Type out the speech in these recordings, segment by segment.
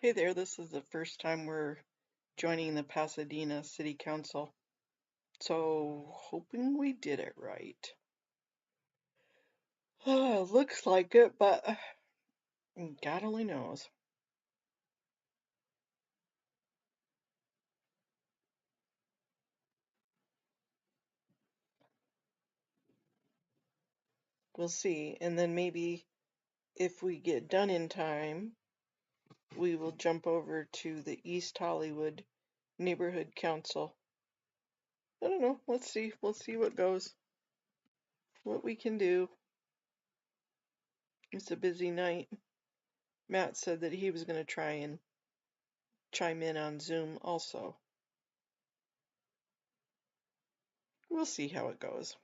Hey there, this is the first time we're joining the Pasadena City Council, so hoping we did it right. Looks like it, but God only knows. We'll see, and then maybe if we get done in time, we will jump over to the East Hollywood Neighborhood Council. I don't know, let's see. We'll see what goes, what we can do. It's a busy night. Matt said that he was going to try and chime in on Zoom also. We'll see how it goes.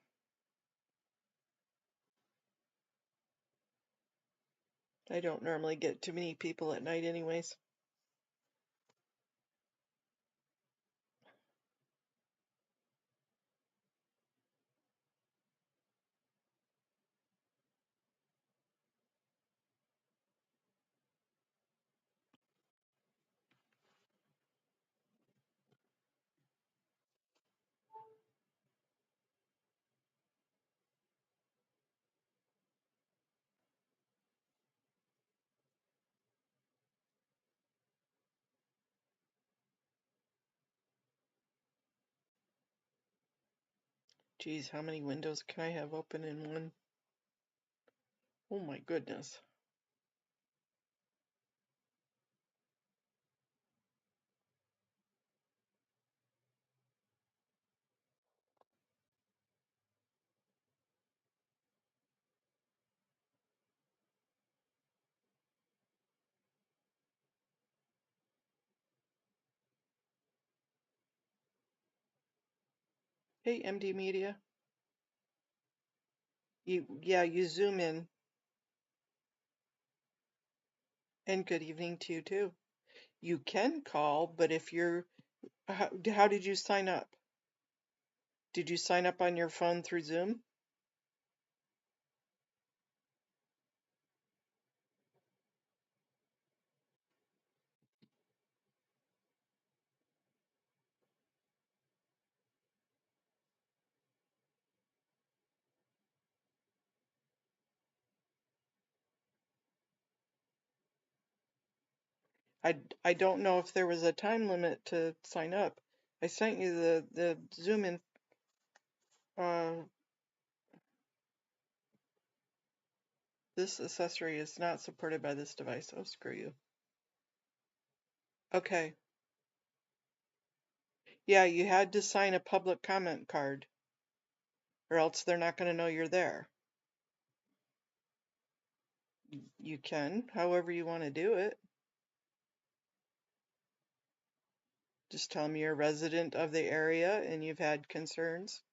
I don't normally get too many people at night anyways. Geez, how many windows can I have open in one? Oh my goodness. Hey, MD Media. You zoom in. And good evening to you too. You can call, but if you're, how did you sign up? Did you sign up on your phone through Zoom? I don't know if there was a time limit to sign up. I sent you the Zoom in. This accessory is not supported by this device. Oh, screw you. Okay. Yeah, you had to sign a public comment card, or else they're not going to know you're there. You can, however you want to do it. Just tell them you're a resident of the area and you've had concerns.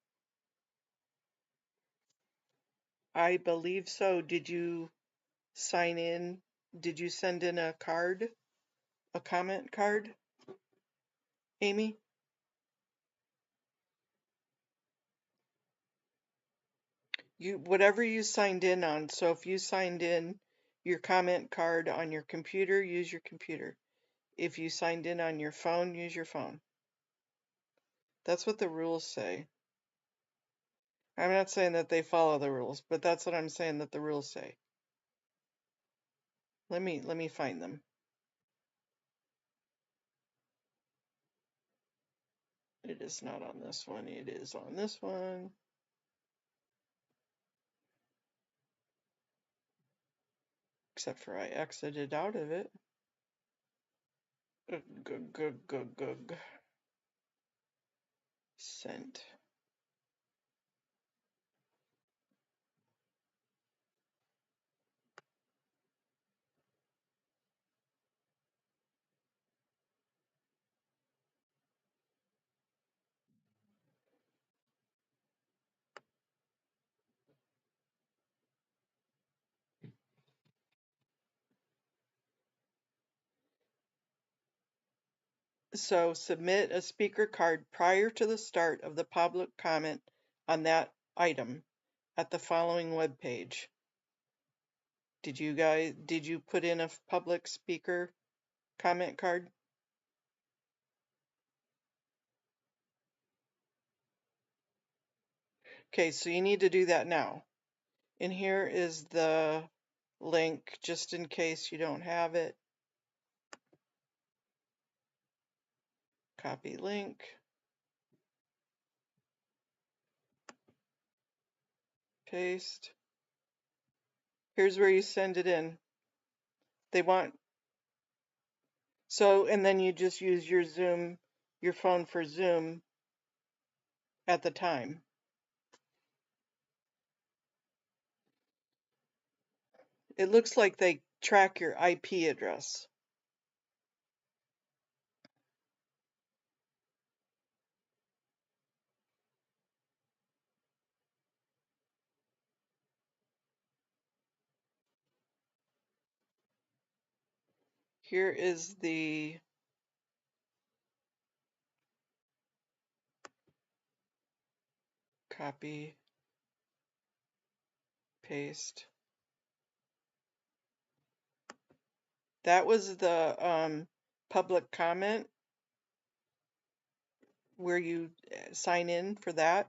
I believe so. Did you sign in? Did you send in a card? A comment card, Amy? Whatever you signed in on. So if you signed in your comment card on your computer, use your computer. If you signed in on your phone, use your phone. That's what the rules say. I'm not saying that they follow the rules, but that's what I'm saying that the rules say. Let me find them. It is not on this one. It is on this one. Except for I exited out of it. Gug. Sent. So submit a speaker card prior to the start of the public comment on that item at the following web page. Did you put in a public speaker comment card? Okay, so you need to do that now. And here is the link, just in case you don't have it. Copy link. Paste. Here's where you send it in. They want, so, and then you just use your Zoom, your phone for Zoom at the time. It looks like they track your IP address. Here is the copy, paste. That was the public comment where you sign in for that.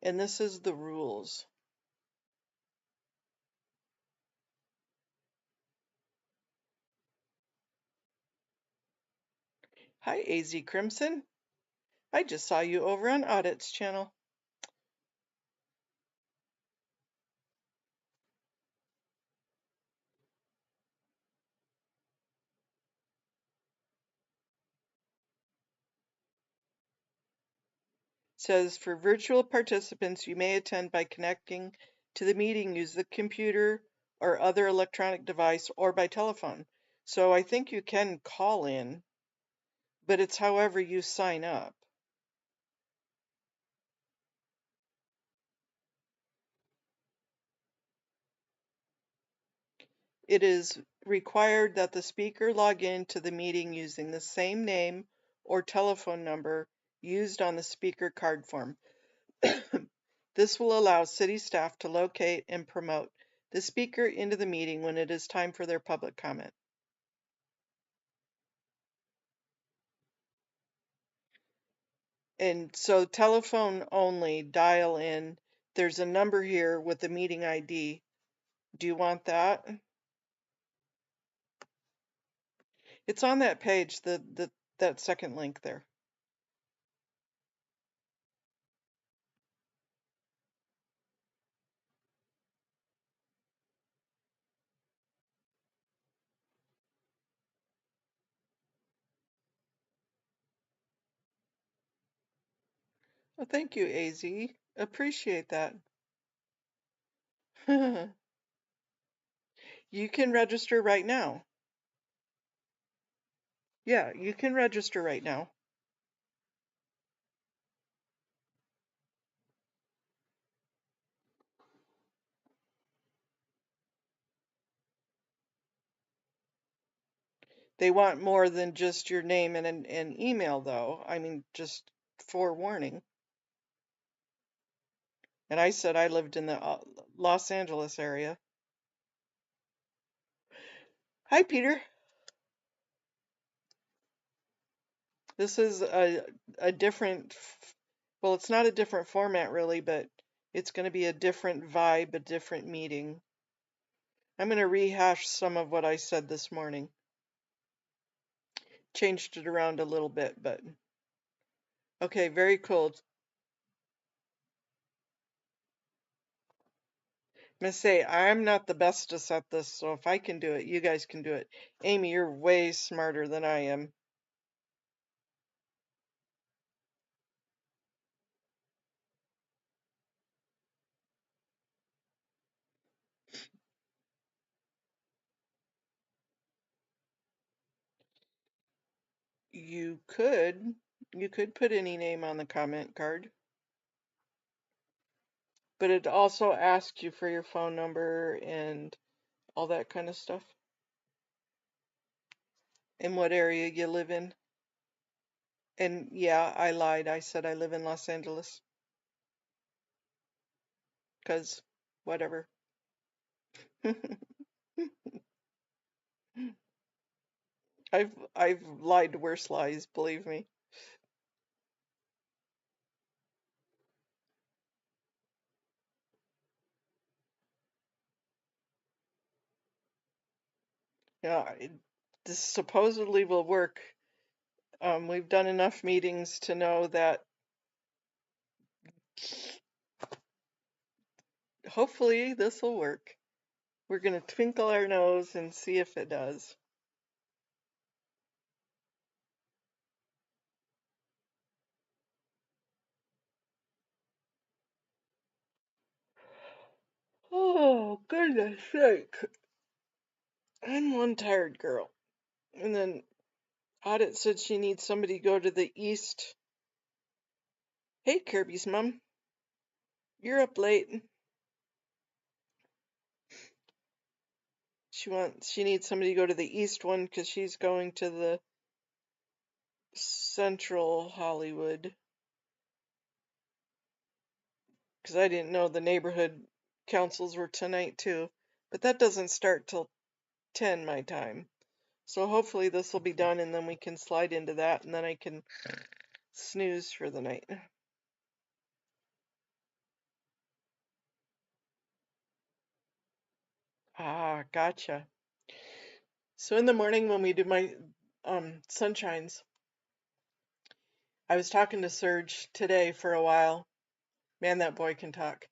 And this is the rules. Hi, AZ Crimson. I just saw you over on Audit's channel. Says for virtual participants, you may attend by connecting to the meeting, use the computer or other electronic device, or by telephone. So I think you can call in, but it's however you sign up. It is required that the speaker log in to the meeting using the same name or telephone number used on the speaker card form. This will allow city staff to locate and promote the speaker into the meeting when it is time for their public comment. And so telephone only, dial in. There's a number here with the meeting ID. Do you want that? It's on that page, that second link there. Well, thank you, AZ. Appreciate that. You can register right now. Yeah, you can register right now. They want more than just your name and an email, though. I mean, just forewarning. And I said I lived in the Los Angeles area. Hi, Peter. This is a different, well, it's not a different format really, but it's going to be a different vibe, a different meeting. I'm going to rehash some of what I said this morning. Changed it around a little bit, but okay, very cool. I'm going to say I'm not the bestest at this, so if I can do it, you guys can do it. Amy, you're way smarter than I am. You could put any name on the comment card, but it also asks you for your phone number and all that kind of stuff. And what area you live in. And yeah, I lied. I said I live in Los Angeles. 'Cause whatever. I've lied worse lies, believe me. Yeah, this supposedly will work. We've done enough meetings to know that hopefully this will work. We're gonna twinkle our nose and see if it does. Oh, goodness sake. I'm one tired girl. And then Audit said she needs somebody to go to the east. Hey, Kirby's mom, you're up late. She needs somebody to go to the east one because she's going to the central Hollywood. Because I didn't know the neighborhood councils were tonight too. But that doesn't start till 10 my time. So hopefully this will be done and then we can slide into that and then I can snooze for the night. Ah, gotcha. So in the morning when we do my sunshines, I was talking to Serge today for a while. Man, that boy can talk.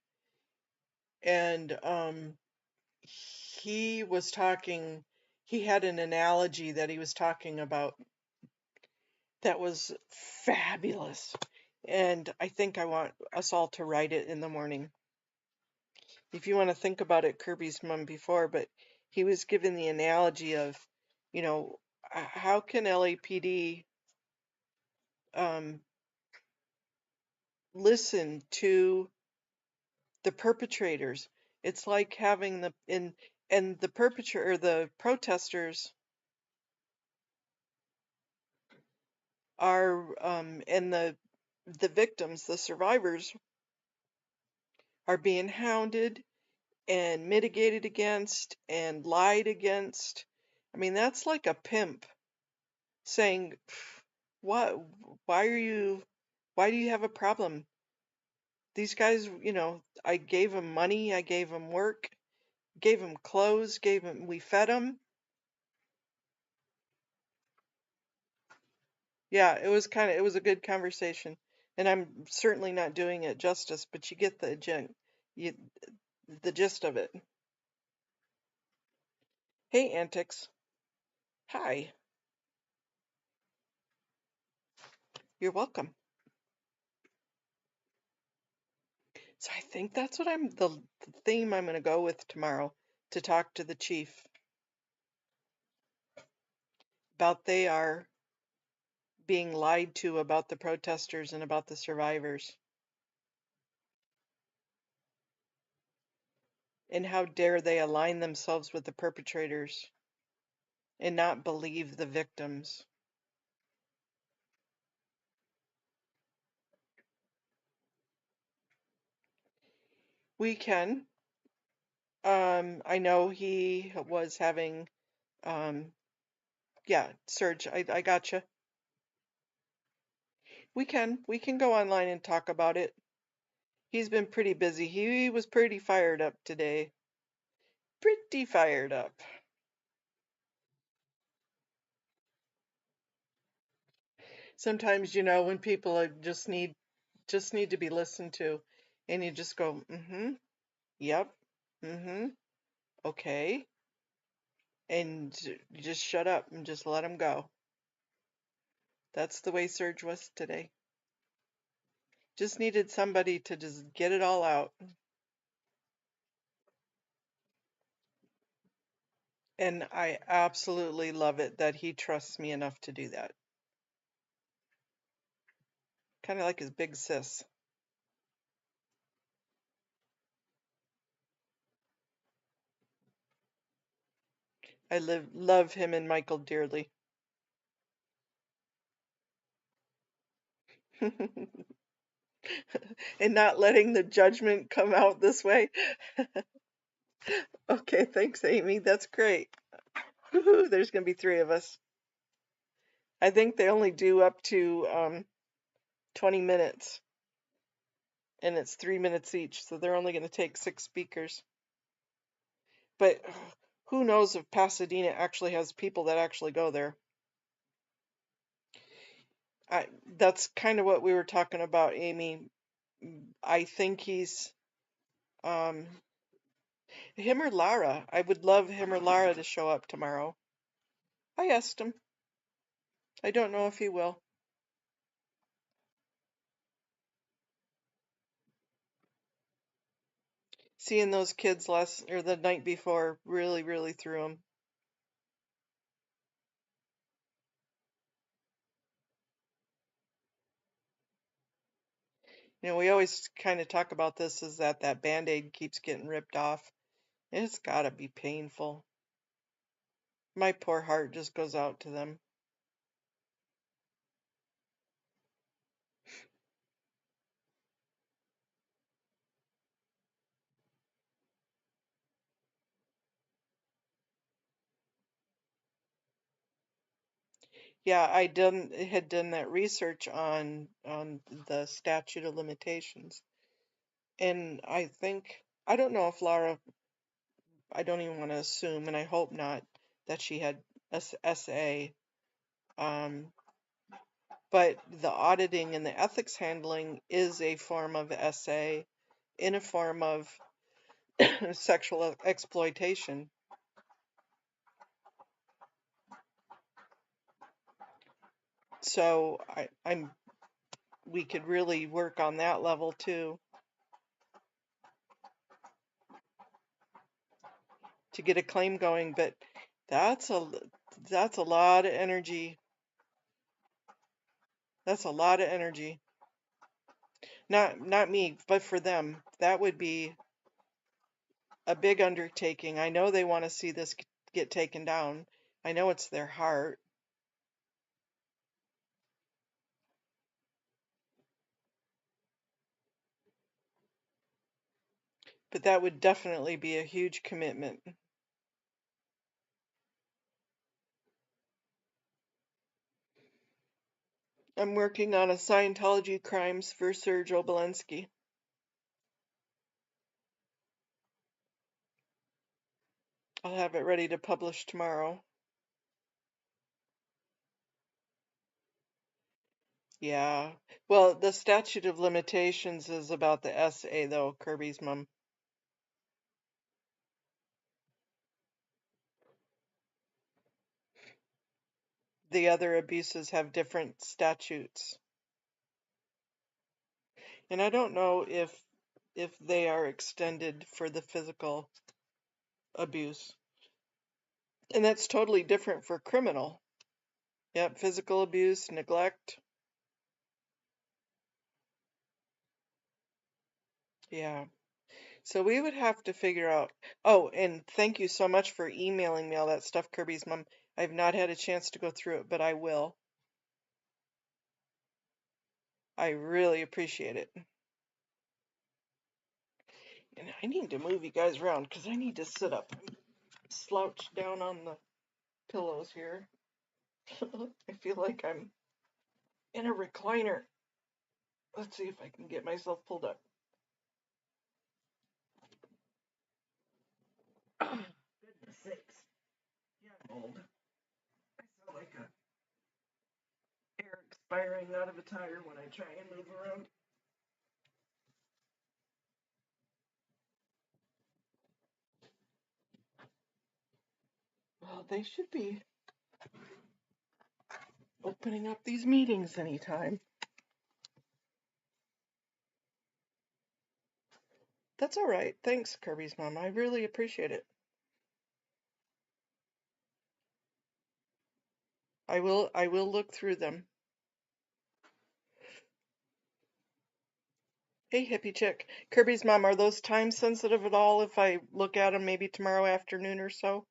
And he was talking, he had an analogy that he was talking about that was fabulous. And I think I want us all to write it in the morning. If you want to think about it, Kirby's mom before, but he was given the analogy of, you know, how can LAPD um, listen to the perpetrators? It's like having and the perpetrator, the protesters are, and the victims, the survivors, are being hounded and mitigated against and lied against. I mean, that's like a pimp saying, "What? Why are you? Why do you have a problem? These guys, you know, I gave them money, I gave them work, gave them clothes, we fed them." Yeah, it was a good conversation, and I'm certainly not doing it justice, but you get you, the gist of it. Hey, Antics. Hi. You're welcome. So I think that's what the theme I'm going to go with tomorrow to talk to the chief about they are being lied to about the protesters and about the survivors. And how dare they align themselves with the perpetrators and not believe the victims. We can. I know he was having, yeah, Serge, I gotcha. We can go online and talk about it. He's been pretty busy. He was pretty fired up today. Pretty fired up. Sometimes, you know, when people are just need to be listened to, and you just go, mm-hmm, yep, mm-hmm, okay, and you just shut up and just let them go. That's the way Serge was today. Just needed somebody to just get it all out. And I absolutely love it that he trusts me enough to do that. Kind of like his big sis. Love him and Michael dearly. And not letting the judgment come out this way. Okay, thanks, Amy. That's great. Woohoo, there's going to be three of us. I think they only do up to 20 minutes, and it's 3 minutes each, so they're only going to take 6 speakers. But who knows if Pasadena actually has people that actually go there. That's kind of what we were talking about, Amy. I think he's um, him or Lara. I would love him or Lara to show up tomorrow. I asked him. I don't know if he will. Seeing those kids last or the night before really, really threw him. You know, we always kind of talk about this is that Band-Aid keeps getting ripped off. It's gotta be painful. My poor heart just goes out to them. Yeah, had done that research on the statute of limitations, and I don't know if Laura. I don't even want to assume, and I hope not, that she had SA. Um, but the auditing and the ethics handling is a form of SA in a form of sexual exploitation. So we could really work on that level too to get a claim going, but that's a that's a lot of energy. That's a lot of energy. Not me, but for them. That would be a big undertaking. I know they want to see this get taken down. I know it's their heart, but that would definitely be a huge commitment. I'm working on a Scientology crimes for Serge Obolensky. I'll have it ready to publish tomorrow. Yeah. Well, the statute of limitations is about the SA, though, Kirby's mom. The other abuses have different statutes. And I don't know if they are extended for the physical abuse. And that's totally different for criminal. Yep, physical abuse, neglect. Yeah. So we would have to figure out. Oh, and thank you so much for emailing me all that stuff, Kirby's mom. I've not had a chance to go through it, but I will. I really appreciate it. And I need to move you guys around because I need to sit up. I'm slouched down on the pillows here. I feel like I'm in a recliner. Let's see if I can get myself pulled up. Goodness sakes. Yeah, I'm old. I sound like a air expiring out of a tire when I try and move around. Well, they should be opening up these meetings anytime. That's all right. Thanks, Kirby's mom. I really appreciate it. I will look through them. Hey, hippie chick. Kirby's mom, are those time sensitive at all if I look at them maybe tomorrow afternoon or so?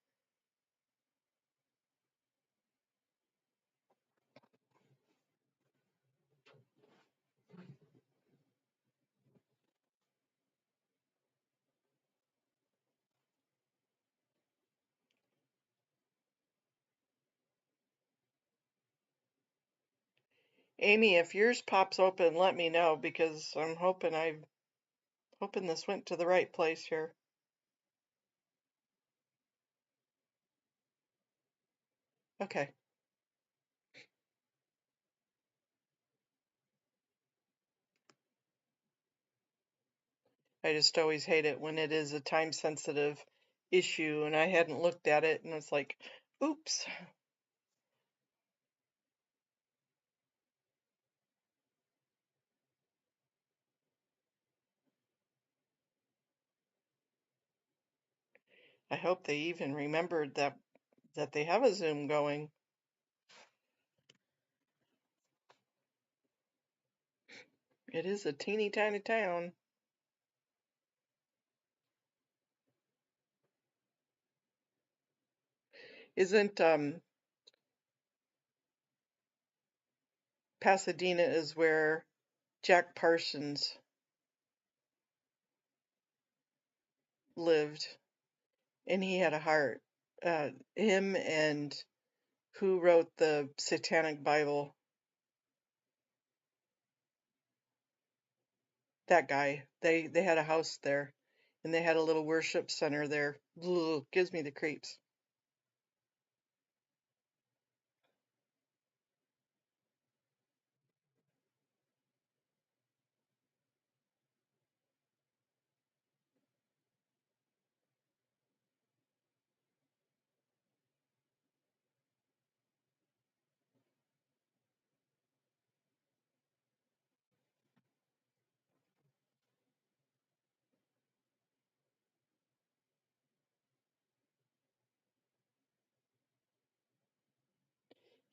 Amy, if yours pops open, let me know because I'm hoping this went to the right place here. Okay. I just always hate it when it is a time sensitive issue and I hadn't looked at it and it's like, oops. I hope they even remembered that they have a Zoom going. It is a teeny tiny town. Isn't Pasadena is where Jack Parsons lived and he had a heart. Him and who wrote the Satanic Bible? That guy. They had a house there and they had a little worship center there. Ugh, gives me the creeps.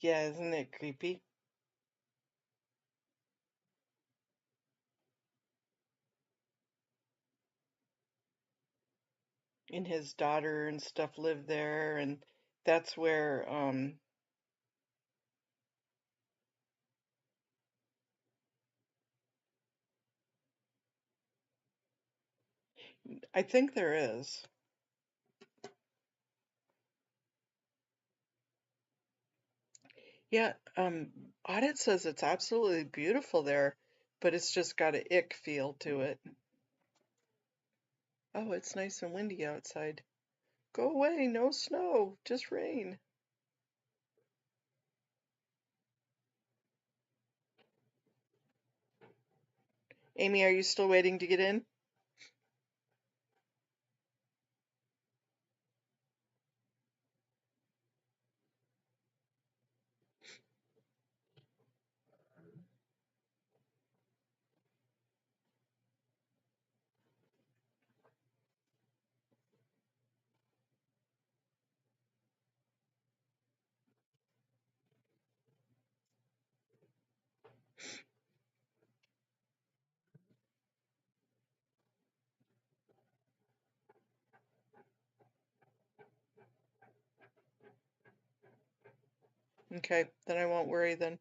Yeah, isn't it creepy? And his daughter and stuff lived there and that's where I think there is. Yeah, Audit says it's absolutely beautiful there, but it's just got a ick feel to it. Oh, it's nice and windy outside. Go away, no snow, just rain. Amy, are you still waiting to get in? Okay, then I won't worry then.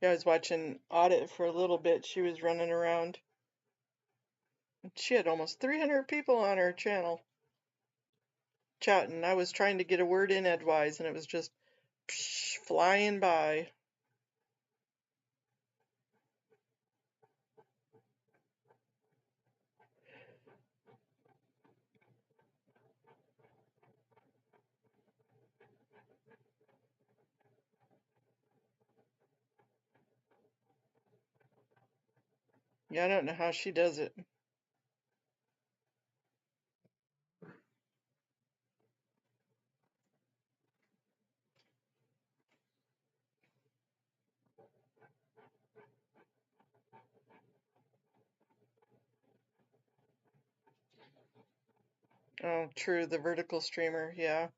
Yeah, I was watching Audit for a little bit. She was running around. She had almost 300 people on her channel chatting. I was trying to get a word in edgewise and it was just psh, flying by. Yeah, I don't know how she does it. Oh, true, the vertical streamer, yeah.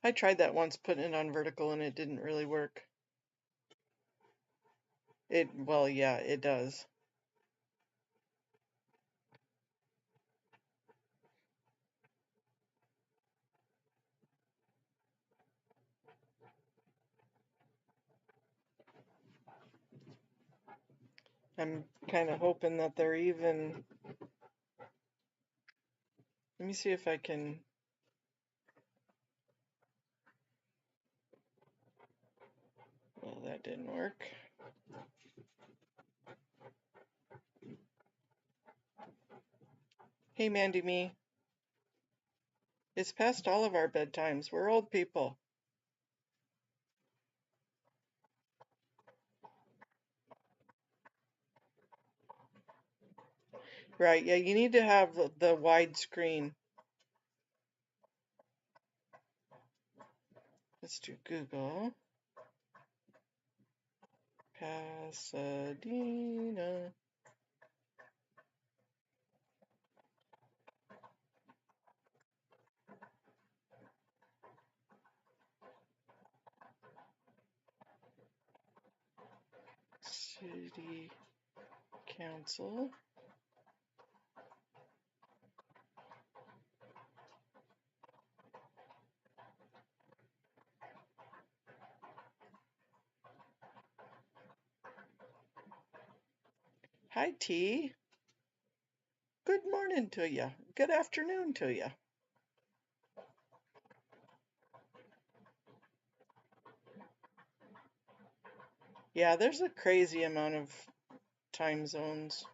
I tried that once, putting it on vertical, and it didn't really work. Well, yeah, it does. I'm kind of hoping that they're even. Let me see if I can. Well, that didn't work. Hey, Mandy Me. It's past all of our bedtimes. We're old people. Right, yeah, you need to have the wide screen. Let's do Google. Pasadena. City Council. Hi, T. Good morning to you. Good afternoon to you. Yeah, there's a crazy amount of time zones.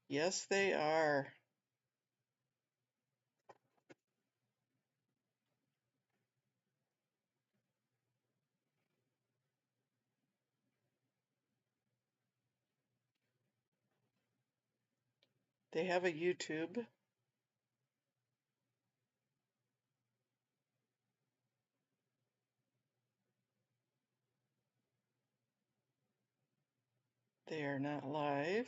Yes, they are. They have a YouTube. They are not live.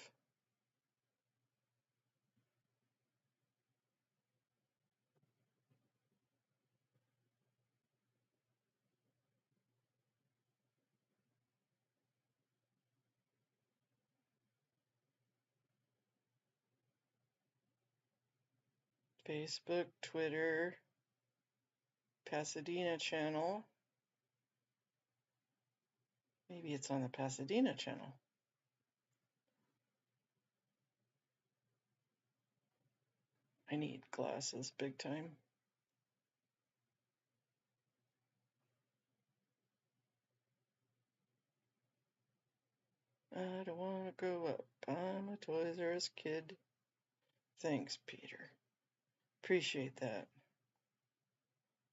Facebook, Twitter, Pasadena channel. Maybe it's on the Pasadena channel. I need glasses big time. I don't want to grow up. I'm a Toys R Us kid. Thanks, Peter. Appreciate that.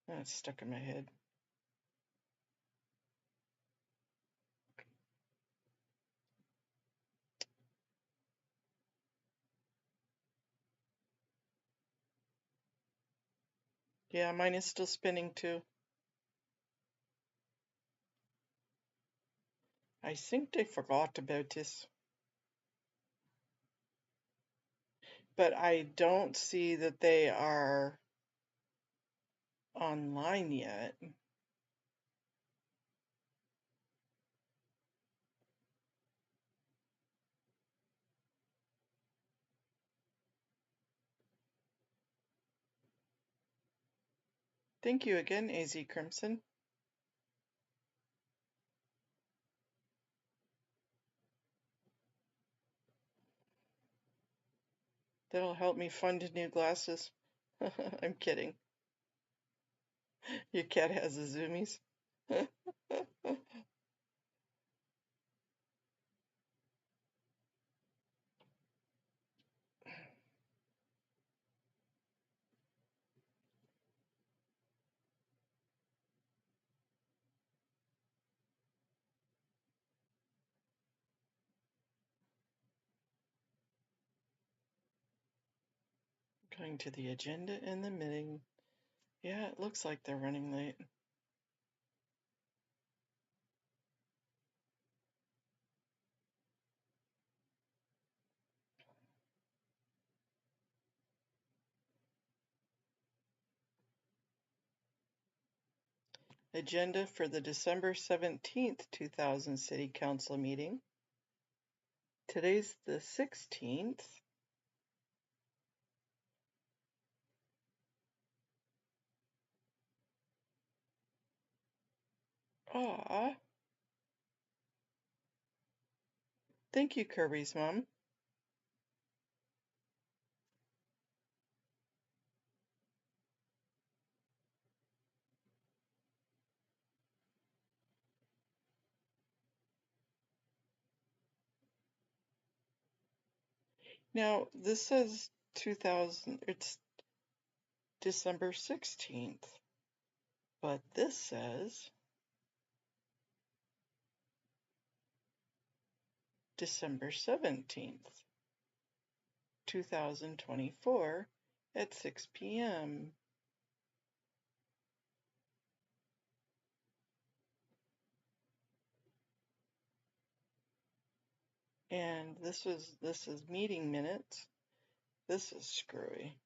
That's stuck in my head. Yeah, mine is still spinning too. I think they forgot about this. But I don't see that they are online yet. Thank you again, AZ Crimson. That'll help me fund new glasses. I'm kidding. Your cat has the zoomies. Going to the agenda and the meeting. Yeah, it looks like they're running late. Agenda for the December 17th, 2000 City Council meeting. Today's the 16th. Ah, thank you, Kirby's mom. Now, this says 2000, it's December 16th, but this says December 17th, 2024 at 6 p.m. And this is meeting minutes. This is screwy.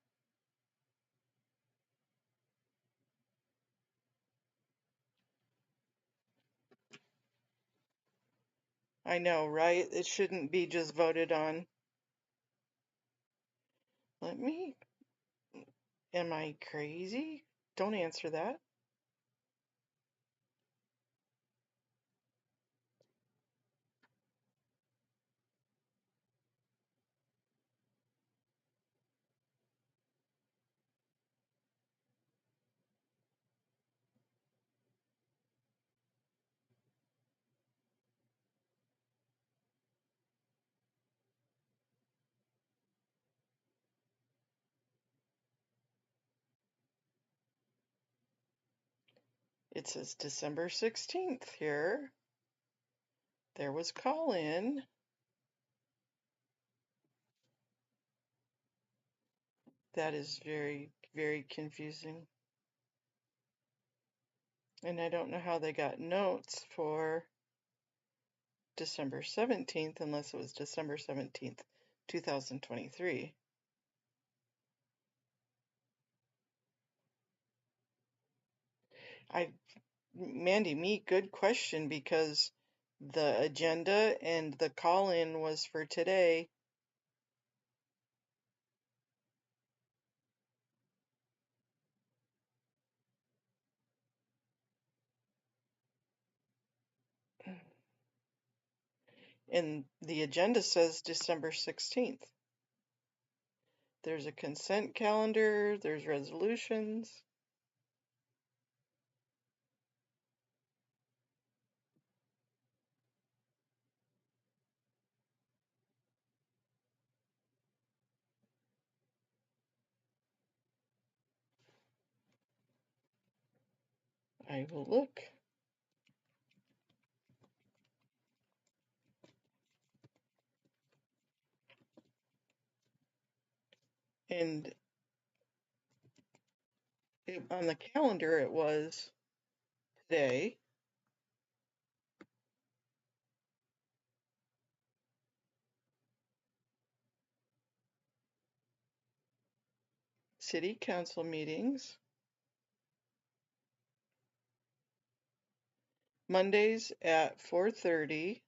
I know, right? It shouldn't be just voted on. Let me, am I crazy? Don't answer that. It says December 16th here. There was call-in. That is very, very confusing. And I don't know how they got notes for December 17th unless it was December 17th, 2023. Mandy, good question because the agenda and the call-in was for today. And the agenda says December 16th. There's a consent calendar, there's resolutions. I will look. And on the calendar it was today. City council meetings. Mondays at 4:30.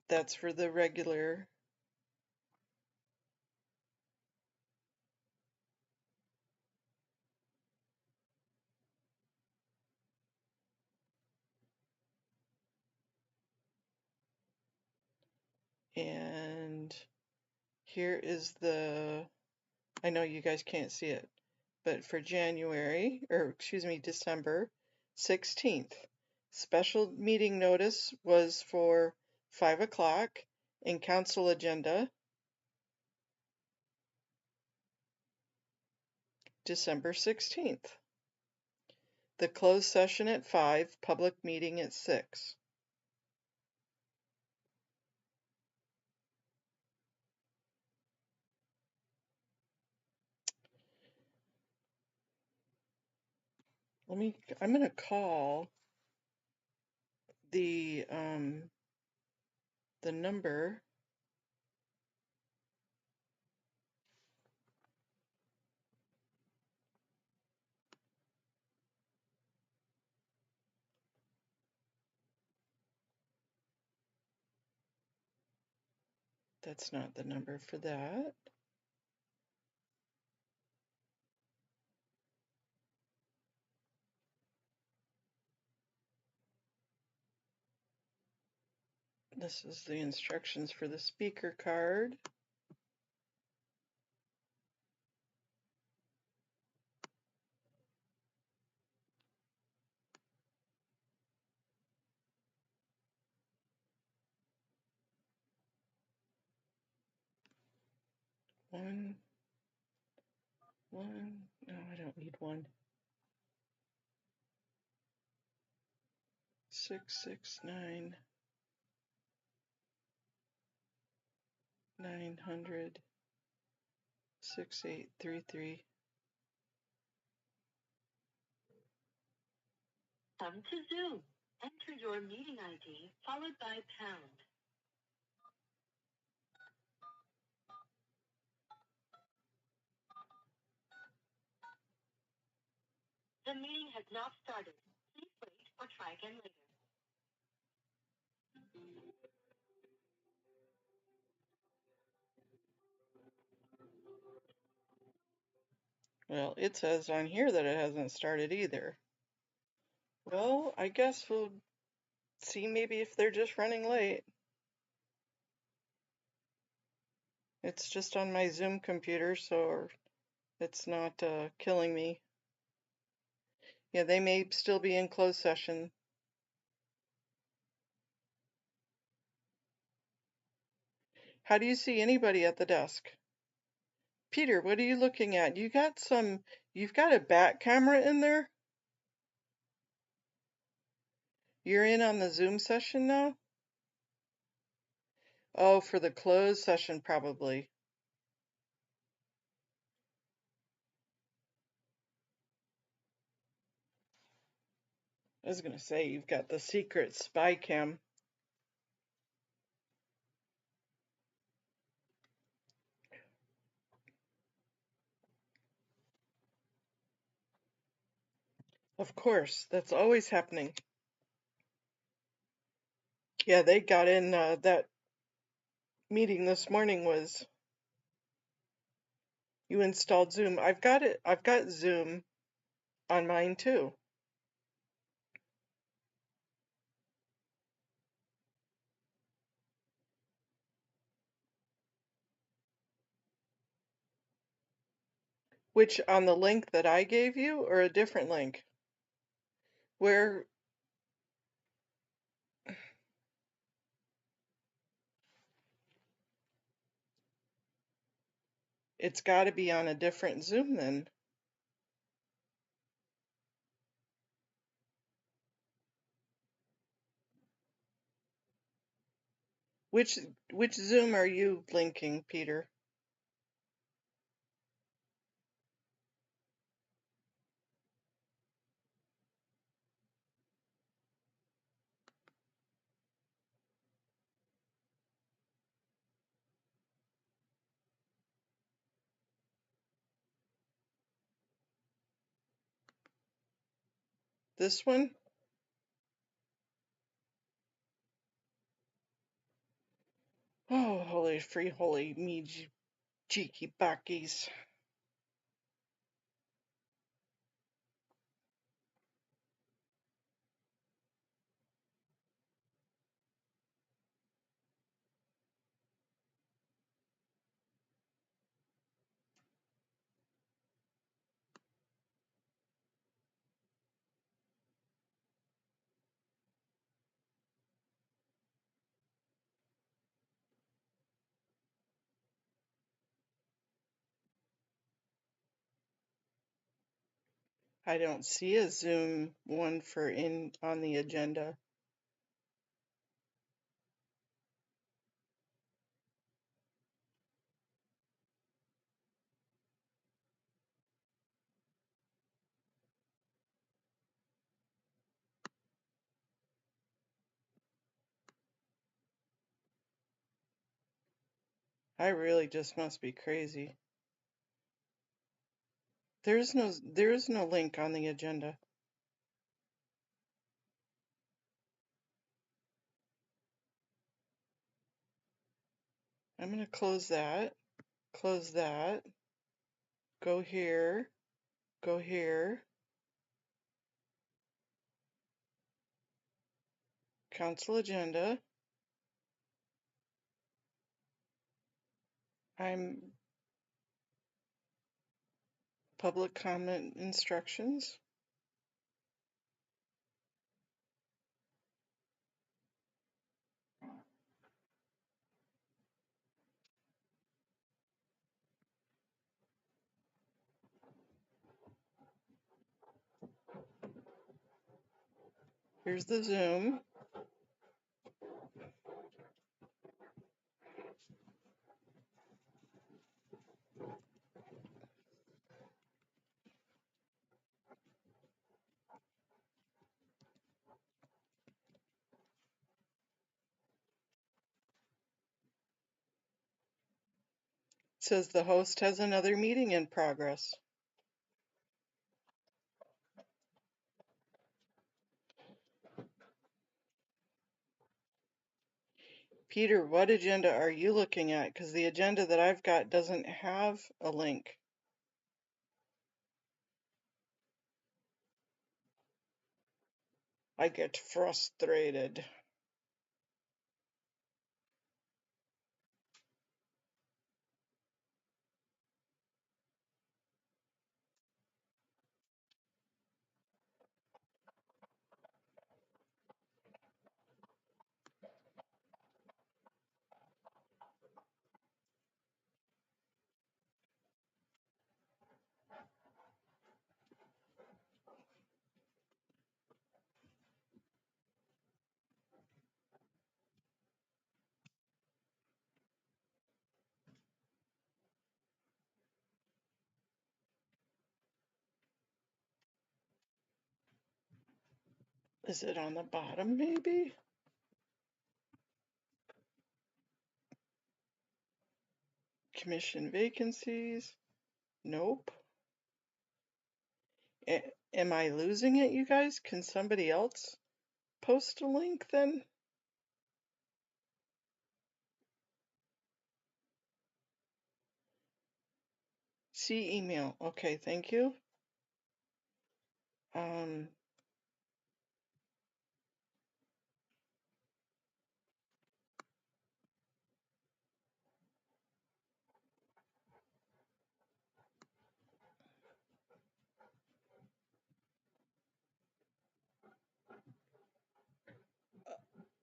That's for the regular. And here is the, I know you guys can't see it, but for January, or excuse me, December 16th, special meeting notice was for 5 o'clock in council agenda, December 16th. The closed session at 5, public meeting at 6. I'm gonna call the number. That's not the number for that. This is the instructions for the speaker card. One, no, I don't need one. 669 900 6833. Come to Zoom. Enter your meeting ID followed by pound. The meeting has not started. Please wait or try again later. Well, it says on here that it hasn't started either. Well, I guess we'll see maybe if they're just running late. It's just on my Zoom computer, so it's not killing me. Yeah, they may still be in closed session. How do you see anybody at the desk? Peter, what are you looking at? You've got a back camera in there? You're in on the Zoom session now? Oh, for the closed session, probably. I was gonna say, you've got the secret spy cam. Of course, that's always happening. Yeah, they got in, that meeting this morning was, you installed Zoom. I've got Zoom on mine too. Which, on the link that I gave you, or a different link? Where, it's gotta be on a different Zoom then. Which Zoom are you linking, Peter? This one? Oh, holy free holy me cheeky backies. I don't see a Zoom one for in on the agenda. I really just must be crazy. There is no link on the agenda. I'm gonna close that, go here, go here, council agenda. I'm public comment instructions. Here's the Zoom. It says the host has another meeting in progress. Peter, what agenda are you looking at? Because the agenda that I've got doesn't have a link. I get frustrated. Is it on the bottom, maybe? Commission vacancies? Nope. Am I losing it, you guys? Can somebody else post a link then? See email. Okay, thank you. Um,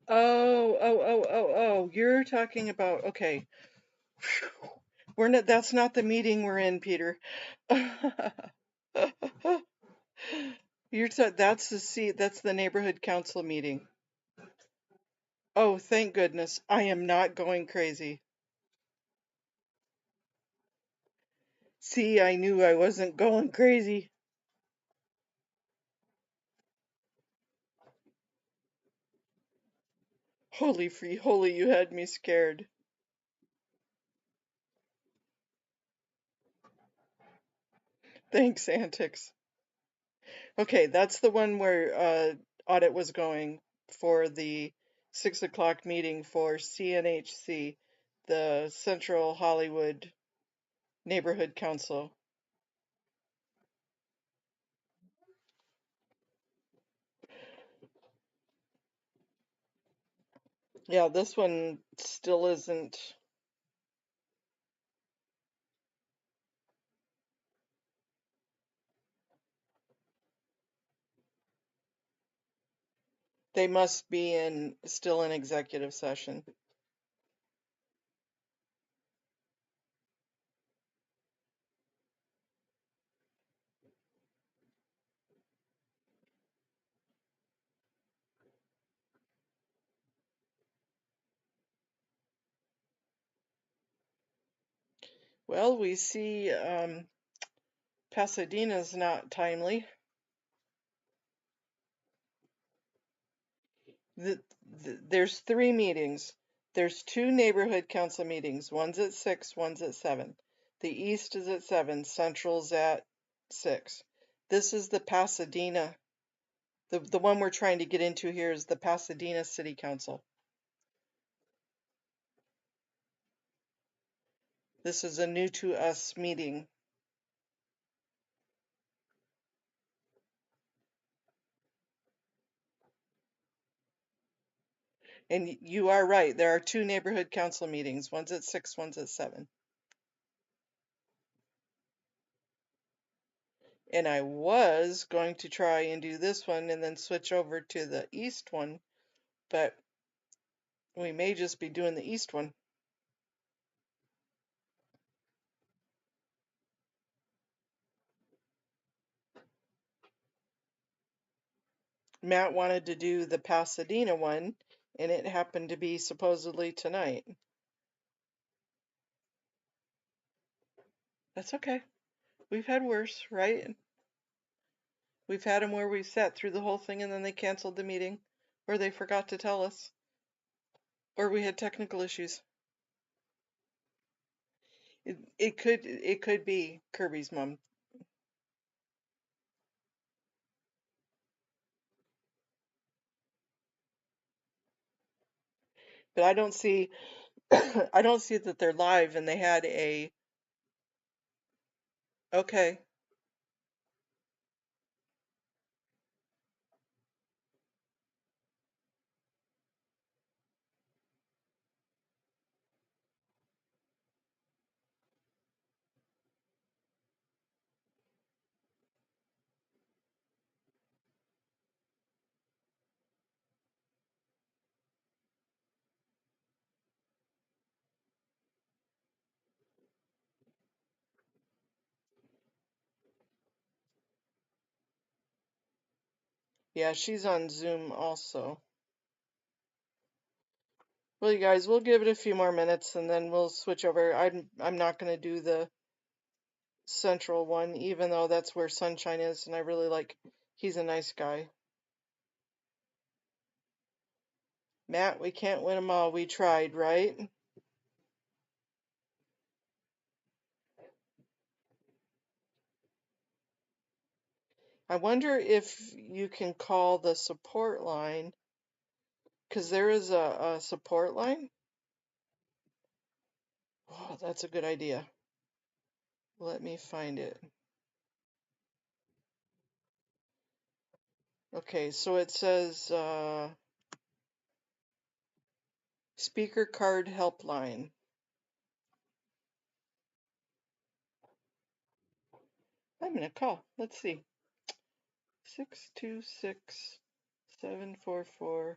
oh, you're talking about, okay. We're not, that's not the meeting we're in, Peter. That's that's the neighborhood council meeting. Oh, thank goodness. I am not going crazy. See, I knew I wasn't going crazy. Holy, you had me scared. Thanks, Antics. Okay, that's the one where audit was going for the 6 o'clock meeting for CNHC, the Central Hollywood Neighborhood Council. Yeah, this one still isn't. They must be still in executive session. Well, we see Pasadena's not timely. The, there's 3 meetings. There's 2 neighborhood council meetings. One's at 6, one's at 7. The east is at 7, central's at 6. This is the Pasadena. The one we're trying to get into here is the Pasadena City Council. This is a new to us meeting. And you are right. There are 2 neighborhood council meetings. One's at 6, one's at 7. And I was going to try and do this one and then switch over to the east one, but we may just be doing the east one. Matt wanted to do the Pasadena one, and it happened to be supposedly tonight. That's okay. We've had worse, right? We've had them where we sat through the whole thing and then they canceled the meeting, or they forgot to tell us, or we had technical issues. It could be Kirby's mom, but I don't see I don't see that they're live and they had a okay. Yeah, she's on Zoom also. Well, you guys, we'll give it a few more minutes and then we'll switch over. I'm not going to do the central one, even though that's where Sunshine is, and I really like. He's a nice guy. Matt, we can't win them all. We tried, right? I wonder if you can call the support line, because there is a support line. Oh, that's a good idea. Let me find it. Okay, so it says speaker card helpline. I'm gonna call. Let's see. 626-744-4124.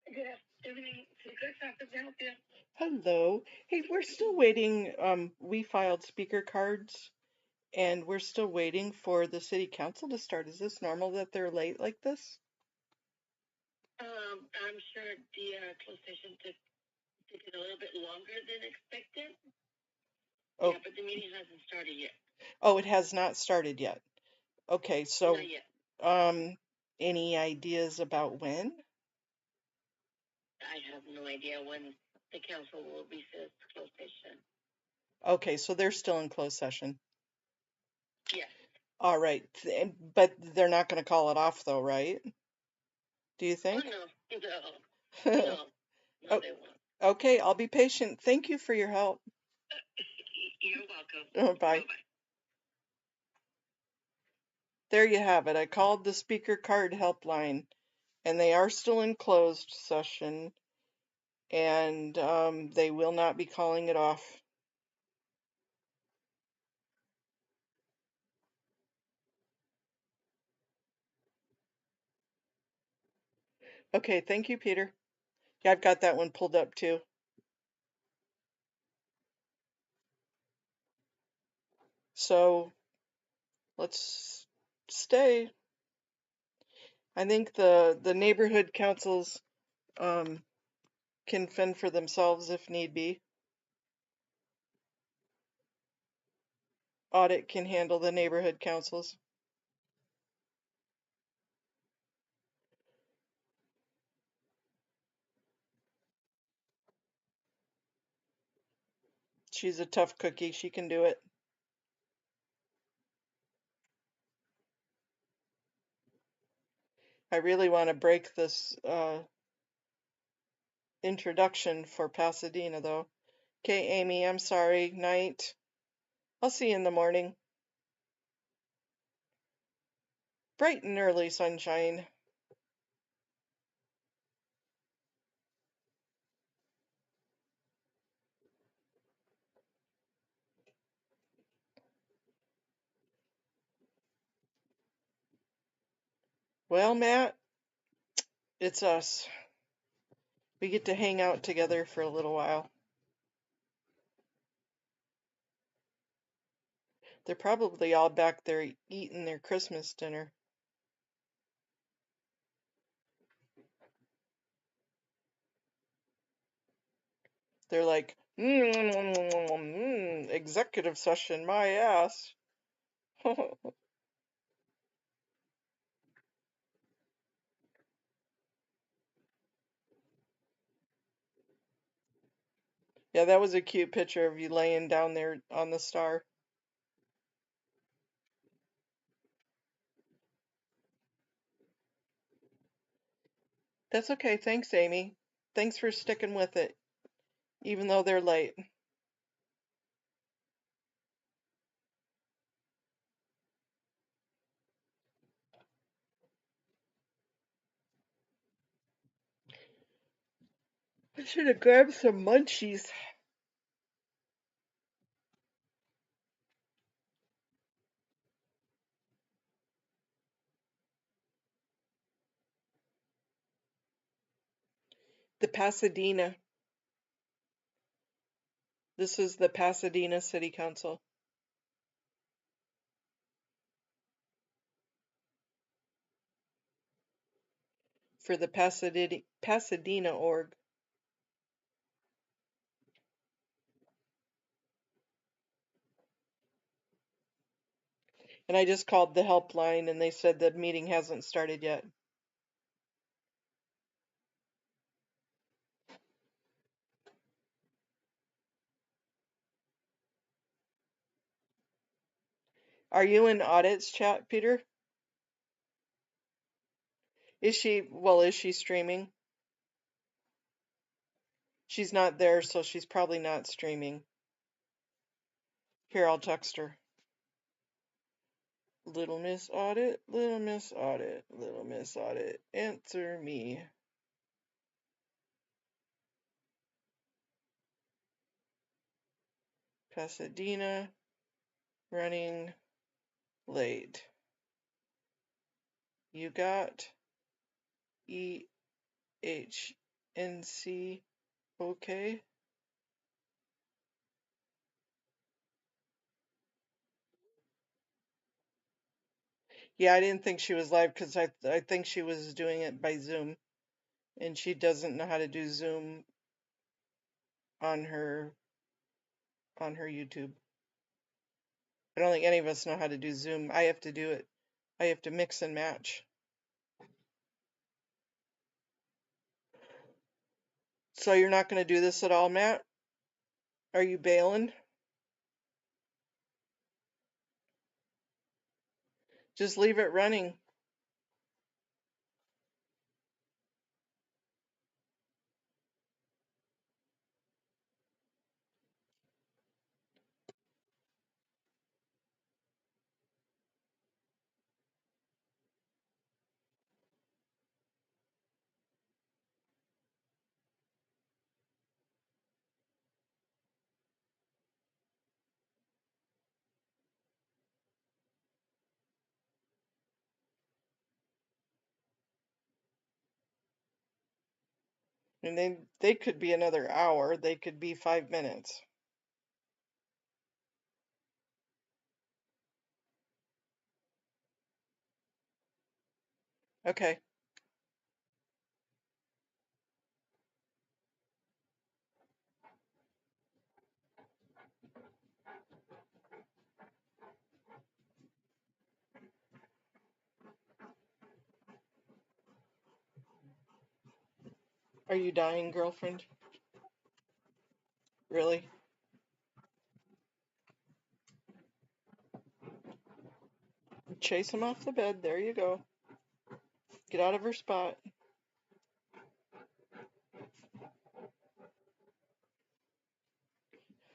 Good afternoon. Hello. Hey, we're still waiting. We filed speaker cards and we're still waiting for the city council to start. Is this normal that they're late like this? I'm sure the closed session took it a little bit longer than expected. Oh, Yeah, but the meeting hasn't started yet. oh, it has not started yet. Okay, so Not yet. any ideas about when? I have no idea when the council will recess closed session. Okay, so they're still in closed session. Yes. All right, but they're not going to call it off though, right? Do you Oh, think? no. No. No. No, Oh, they won't. okay, I'll be patient. Thank you for your help. You're welcome. Bye. Bye-bye. There you have it. I called the speaker card helpline and they are still in closed session and they will not be calling it off. Okay, thank you, Peter. Yeah, I've got that one pulled up too. So let's stay. I think the neighborhood councils um, can fend for themselves if need be. Audit can handle the neighborhood councils. She's a tough cookie. She can do it. I really want to break this introduction for Pasadena, though. Okay, Amy, I'm sorry. Night. I'll see you in the morning. Bright and early sunshine. Well, Matt, it's us. We get to hang out together for a little while. They're probably all back there eating their Christmas dinner. They're like, executive session, my ass. Yeah, that was a cute picture of you laying down there on the star. That's okay. Thanks, Amy. Thanks for sticking with it, even though they're late. I should have grabbed some munchies. The Pasadena. This is the Pasadena City Council for the Pasadena org. And I just called the helpline and they said the meeting hasn't started yet. Are you in audits chat, Peter? Is she streaming? She's not there, so she's probably not streaming. Here, I'll text her. Little Miss Audit, Little Miss Audit, Little Miss Audit, answer me. Pasadena, running late. You got EHNC okay? Yeah, I didn't think she was live because I think she was doing it by Zoom, and she doesn't know how to do Zoom on her YouTube. I don't think any of us know how to do Zoom. I have to do it. I have to mix and match. So you're not going to do this at all, Matt? Are you bailing? Just leave it running. And they could be another hour. They could be 5 minutes. Okay. Are you dying, girlfriend? Really? Chase him off the bed. There you go. Get out of her spot.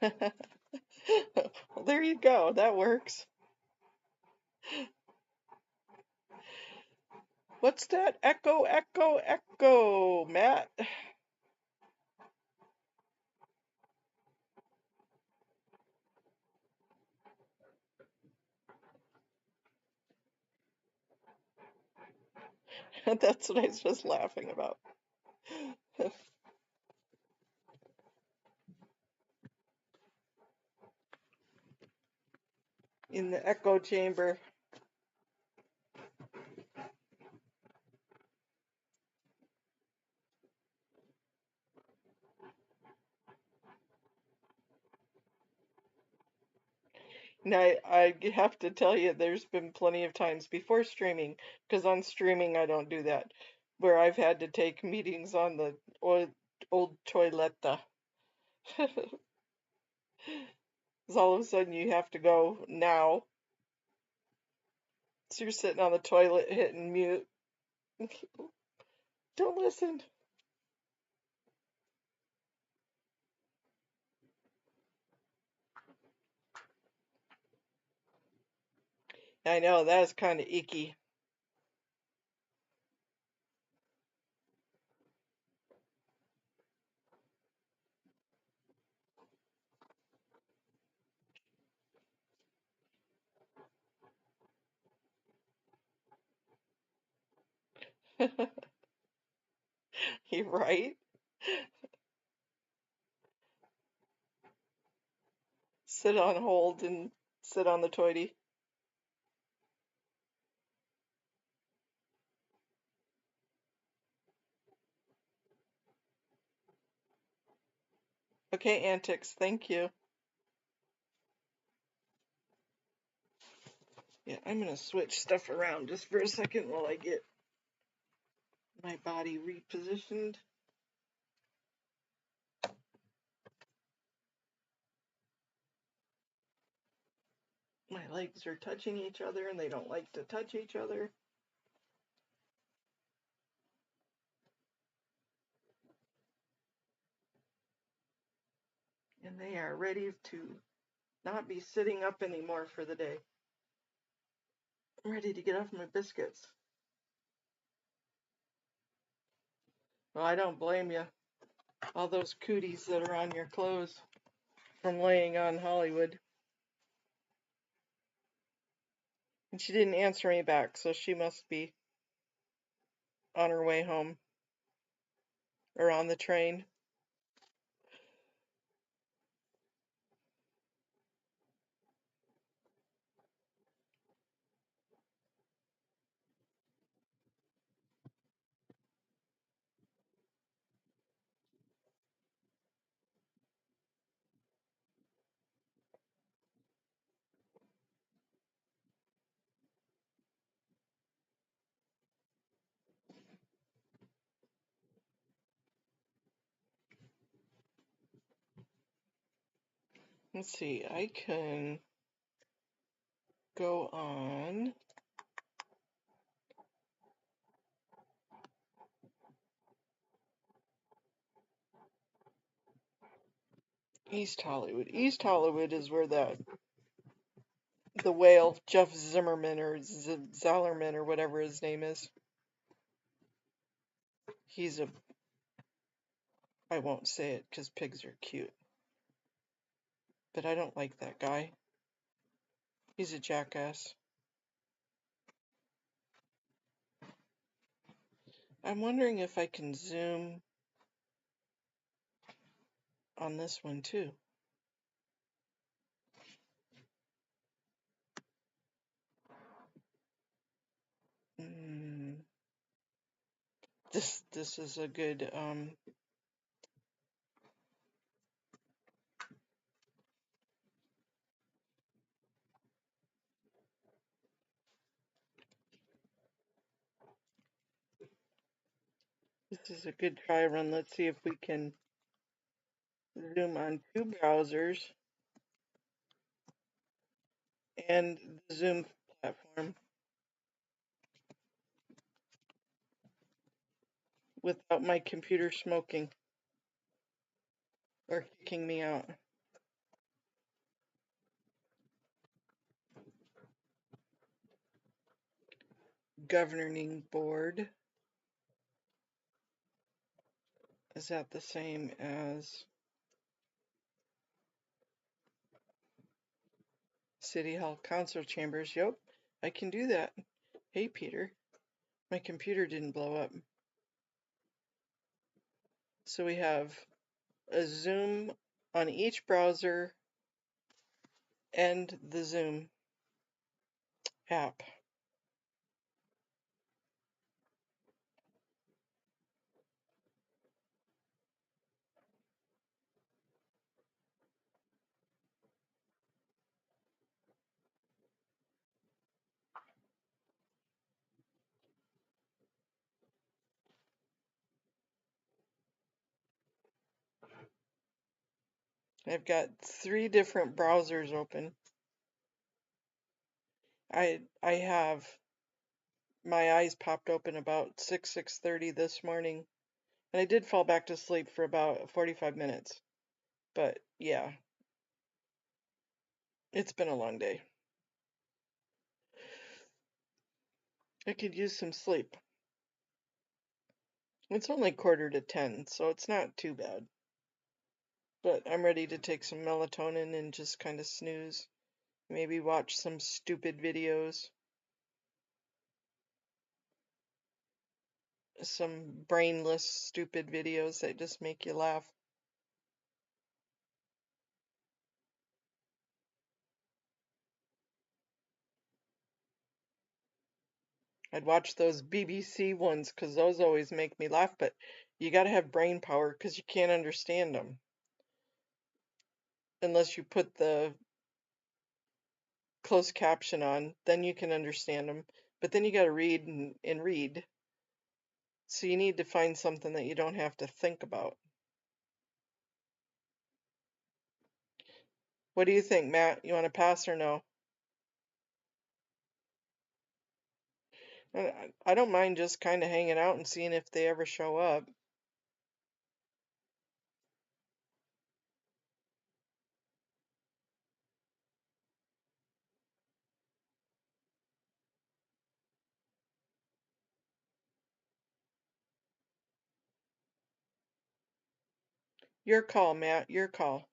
Well, there you go. That works. What's that? Echo, echo, echo, Matt. That's what I was just laughing about. In the echo chamber. Now, I have to tell you, there's been plenty of times before streaming, because on streaming I don't do that, where I've had to take meetings on the old toiletta. Because all of a sudden you have to go now. So you're sitting on the toilet hitting mute. Don't listen. I know, that is kind of icky. You're right. Sit on hold and sit on the toity. Okay, antics, thank you. Yeah, I'm gonna switch stuff around just for a second while I get my body repositioned. My legs are touching each other and they don't like to touch each other. And they are ready to not be sitting up anymore for the day. I'm ready to get off my biscuits. Well, I don't blame you. All those cooties that are on your clothes from laying on Hollywood. And she didn't answer me back, so she must be on her way home or on the train. Let's see, I can go on East Hollywood. East Hollywood is where the whale, Jeff Zimmerman or Zallerman or whatever his name is. He's a, I won't say it because pigs are cute. But I don't like that guy. He's a jackass. I'm wondering if I can zoom on this one too. Mm, this is a good this is a good try run. Let's see if we can zoom on two browsers and the Zoom platform. without my computer smoking or kicking me out. Governing board. Is that the same as City Hall Council Chambers? Yep, I can do that. Hey, Peter, my computer didn't blow up. So we have a Zoom on each browser and the Zoom app. I've got 3 different browsers open. I have my eyes popped open about 6:30 this morning, and I did fall back to sleep for about 45 minutes. But yeah, it's been a long day. I could use some sleep. It's only 9:45, so it's not too bad. But I'm ready to take some melatonin and just kind of snooze. Maybe watch some stupid videos. Some brainless, stupid videos that just make you laugh. I'd watch those BBC ones because those always make me laugh, but you gotta have brain power because you can't understand them unless you put the closed caption on, then you can understand them. But then you gotta read and read. So you need to find something that you don't have to think about. What do you think, Matt? You want to pass or no? I don't mind just kind of hanging out and seeing if they ever show up. Your call, Matt, your call.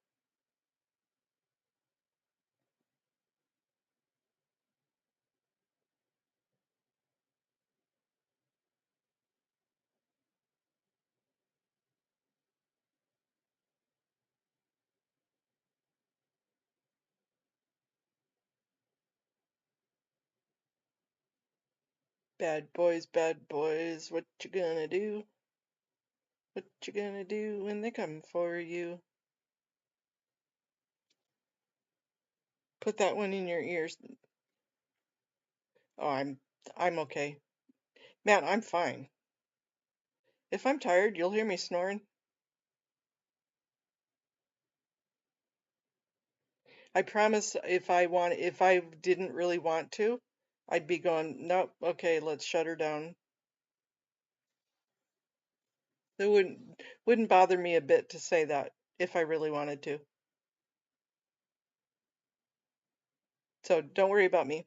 Bad boys, what you gonna do? What you gonna do when they come for you? Put that one in your ears. Oh, I'm okay. Matt, I'm fine. If I'm tired, you'll hear me snoring. I promise if I didn't really want to, I'd be going, nope, okay, let's shut her down. It wouldn't bother me a bit to say that if I really wanted to. So don't worry about me.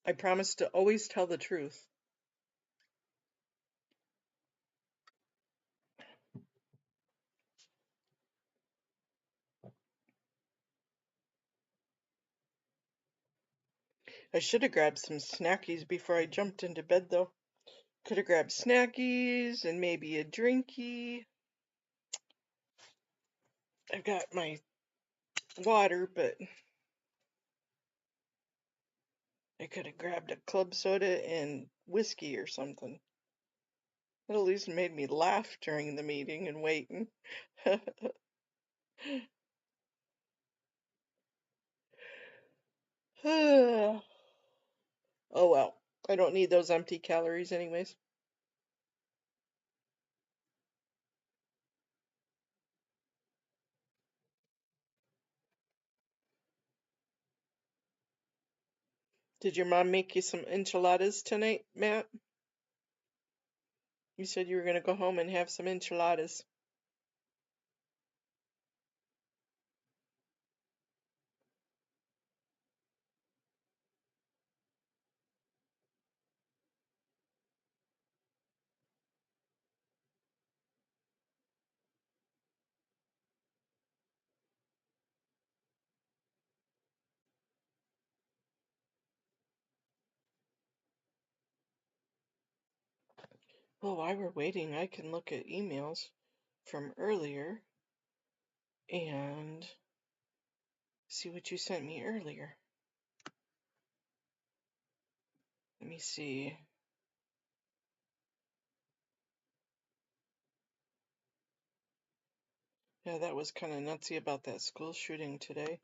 I promise to always tell the truth. I should have grabbed some snackies before I jumped into bed though. Could have grabbed snackies and maybe a drinky. I've got my water, but I could have grabbed a club soda and whiskey or something. It at least made me laugh during the meeting and waiting. Oh well, I don't need those empty calories anyways. Did your mom make you some enchiladas tonight, Matt? You said you were going to go home and have some enchiladas. Well, while we're waiting, I can look at emails from earlier and see what you sent me earlier. Let me see. Yeah, that was kind of nutsy about that school shooting today.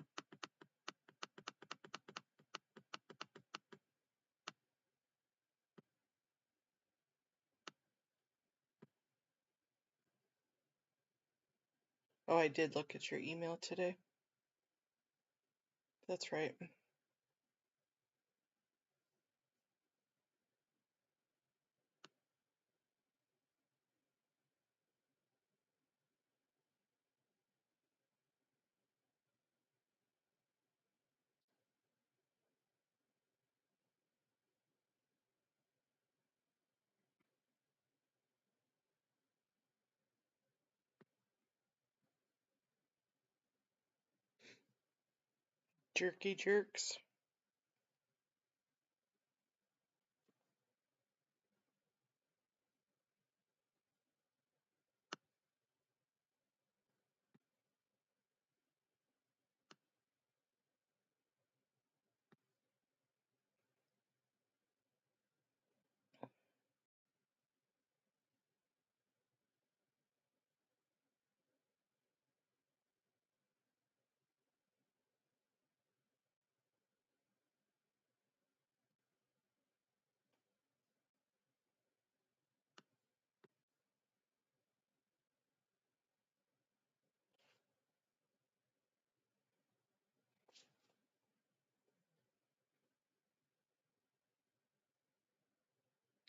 Oh, I did look at your email today. That's right. Jerky jerks.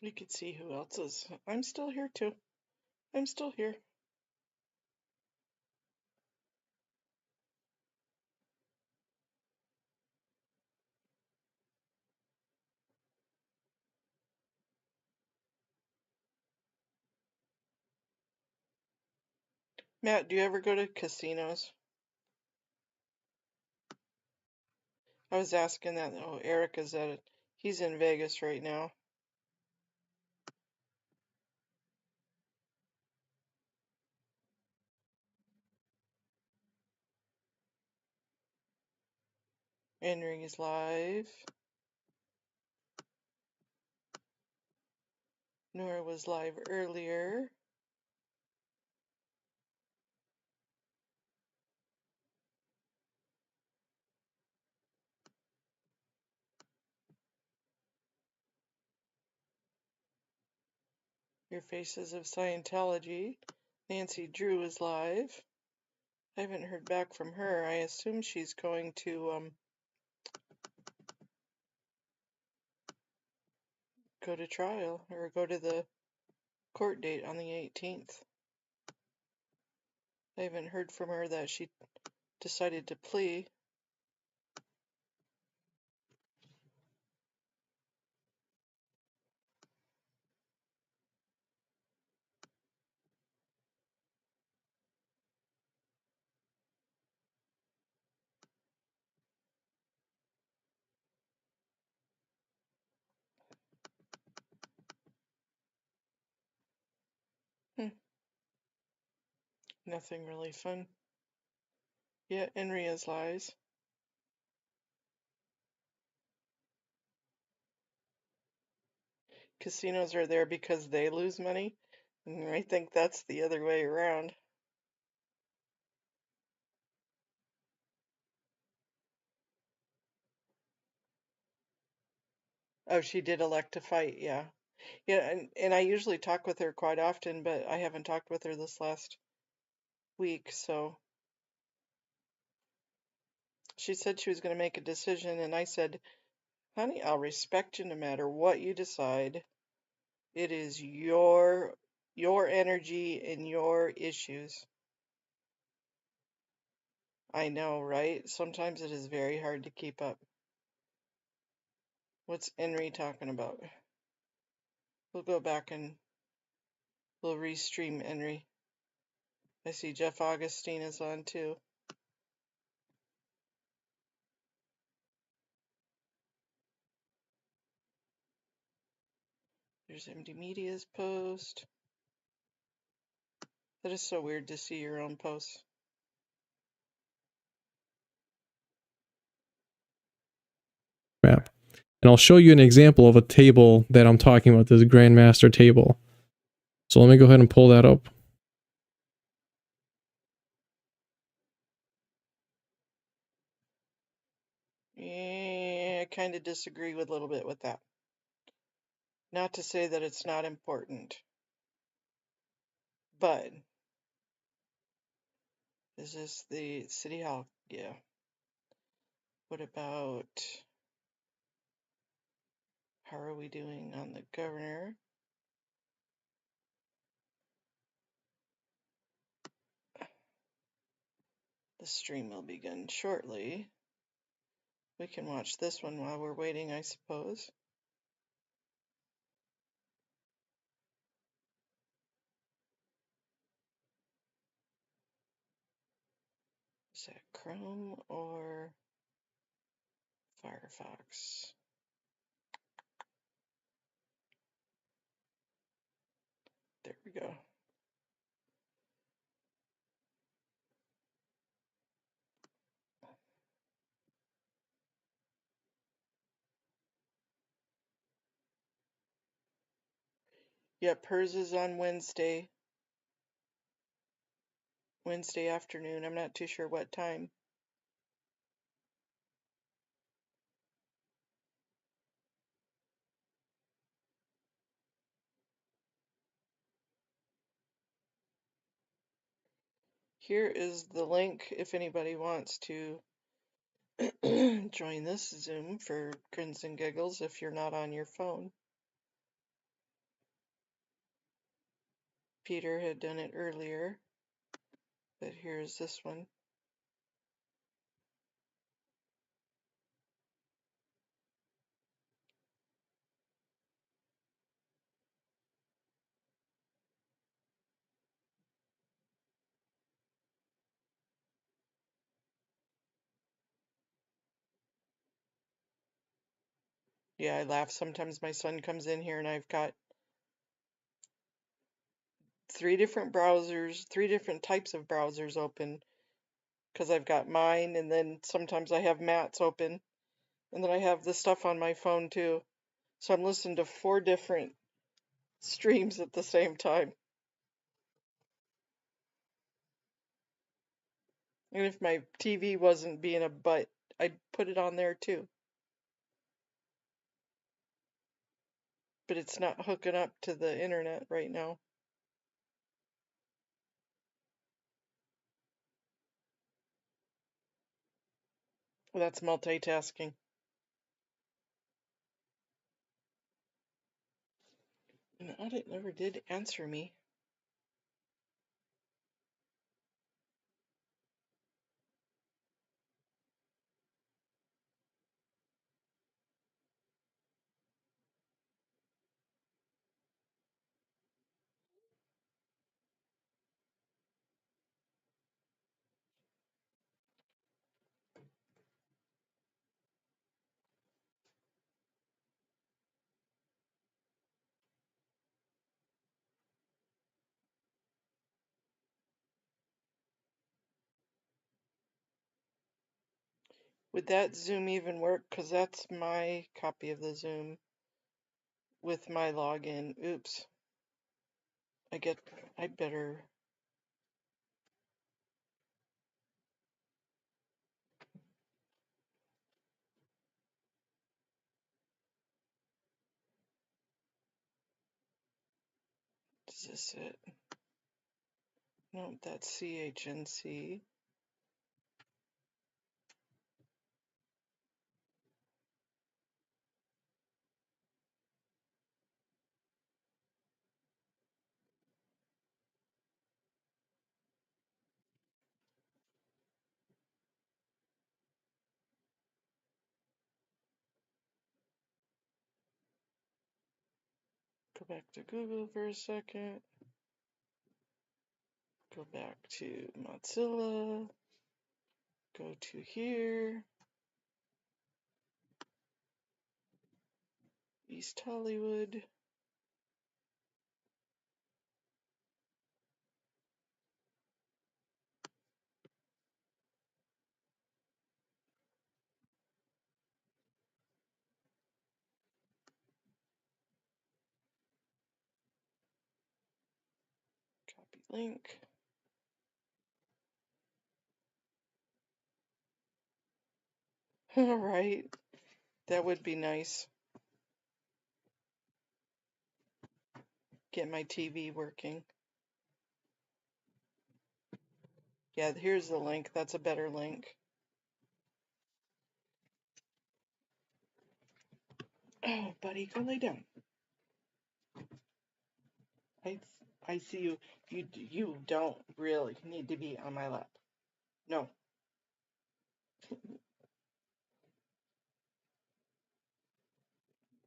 You could see who else is. I'm still here too. I'm still here. Matt, do you ever go to casinos? I was asking that. Oh, Eric is at it. He's in Vegas right now. Entering is live. Nora was live earlier. Your Faces of Scientology. Nancy Drew is live. I haven't heard back from her. I assume she's going to go to trial or go to the court date on the 18th. I haven't heard from her that she decided to plea. Hmm, nothing really fun. Yeah, Enria's lies. Casinos are there because they lose money, and I think that's the other way around. Oh, she did elect to fight, yeah. Yeah, and I usually talk with her quite often, but I haven't talked with her this last week, so she said she was going to make a decision, and I said, honey, I'll respect you no matter what you decide. It is your your energy and your issues. I know, right? Sometimes it is very hard to keep up. What's Henry talking about? We'll go back and we'll restream Henry. I see Jeff Augustine is on too. There's MD Media's post. That is so weird to see your own posts. Map. And I'll show you an example of a table that I'm talking about, this Grandmaster table. So let me go ahead and pull that up. Yeah, I kind of disagree with a little bit with that. Not to say that it's not important, but is this the City Hall? Yeah. What about, how are we doing on the governor? The stream will begin shortly. We can watch this one while we're waiting, I suppose. Is that Chrome or Firefox? There we go. Yep, hers is on Wednesday afternoon. I'm not too sure what time. Here is the link if anybody wants to join this Zoom for grins and giggles if you're not on your phone. Peter had done it earlier, but here's this one. Yeah, I laugh. Sometimes my son comes in here and I've got 3 different browsers, 3 different types of browsers open, because I've got mine, and then sometimes I have Matt's open, and then I have the stuff on my phone too. So I'm listening to 4 different streams at the same time. And if my TV wasn't being a butt, I'd put it on there too. But it's not hooking up to the internet right now. That's multitasking. And audit never did answer me. Would that Zoom even work? Because that's my copy of the Zoom with my login. Oops. I better. Is this it? No, that's CHNC. back to Google for a second. Go back to Mozilla. Go to here. East Hollywood. Copy link. All right. That would be nice. Get my TV working. Yeah, here's the link. That's a better link. Oh, buddy, go lay down. I see you. You don't really need to be on my lap. No.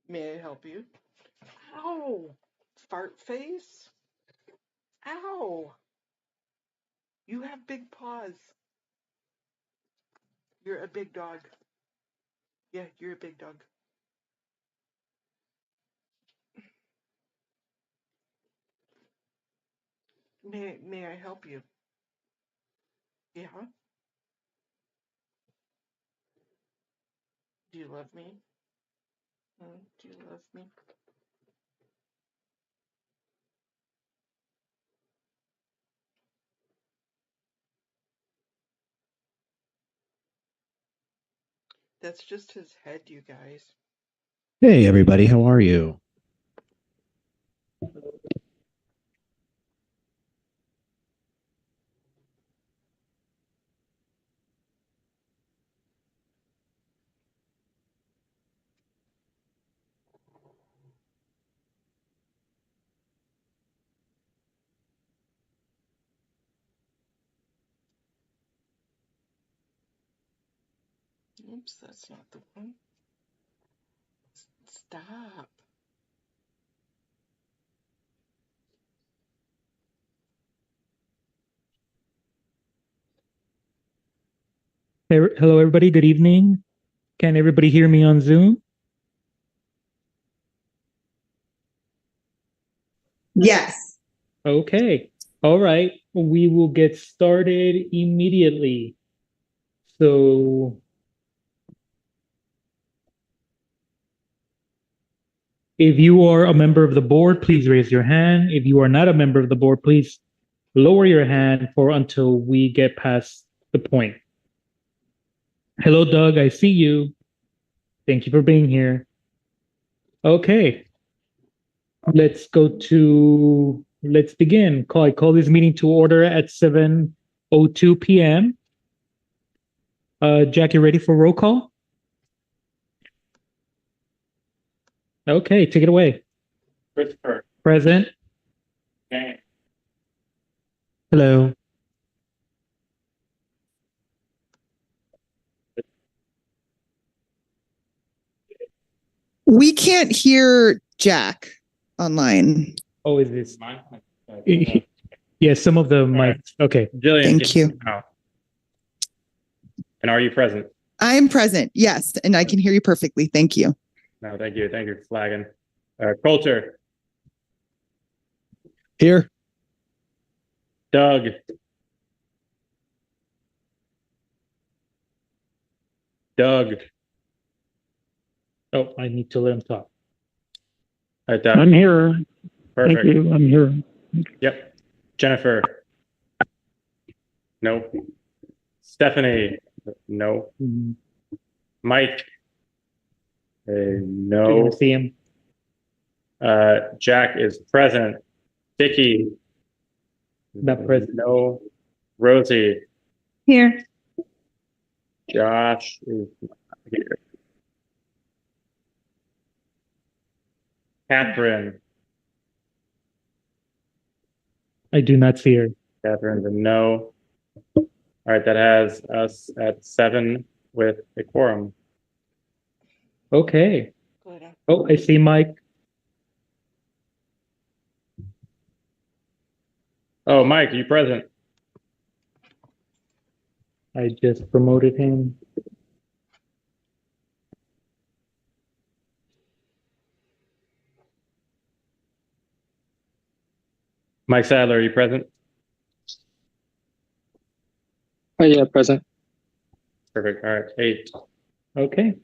May I help you? Ow! Fart face? Ow! You have big paws. You're a big dog. Yeah, you're a big dog. May I help you? Yeah? Do you love me? Do you love me? That's just his head, you guys. Hey, everybody, how are you? Oops, that's not the one. Stop. Hey, hello, everybody. Good evening. Can everybody hear me on Zoom? Yes. Okay. All right. We will get started immediately. So if you are a member of the board, please raise your hand. If you are not a member of the board, please lower your hand for until we get past the point. Hello, Doug. I see you. Thank you for being here. Okay. Let's begin. I call this meeting to order at 7:02 p.m. Jack, you ready for roll call? Okay, take it away. Christopher. Present. Okay. Hello. We can't hear Jack online. Oh, is this? Mine? Yeah, some of the right. mics. Okay. Jillian. Thank you. And are you present? I am present, yes, and I can hear you perfectly. Thank you. No, thank you. Thank you for flagging. Coulter. Here. Doug. Doug. Oh, I need to let him talk. Doug. I'm here. Perfect. Thank you. I'm here. Yep. Jennifer. No. Stephanie. No. Mike. You're No. gonna see him. Jack is present. Vicky. Not present. No. Rosie. Here. Josh is not here. Catherine. I do not see her. Catherine's a no. All right, that has us at 7 with a quorum. Okay. Go ahead. Oh, I see Mike. Oh, Mike, are you present? I just promoted him. Mike Sadler, are you present? Oh, yeah, present. Perfect. All right. 8. Okay.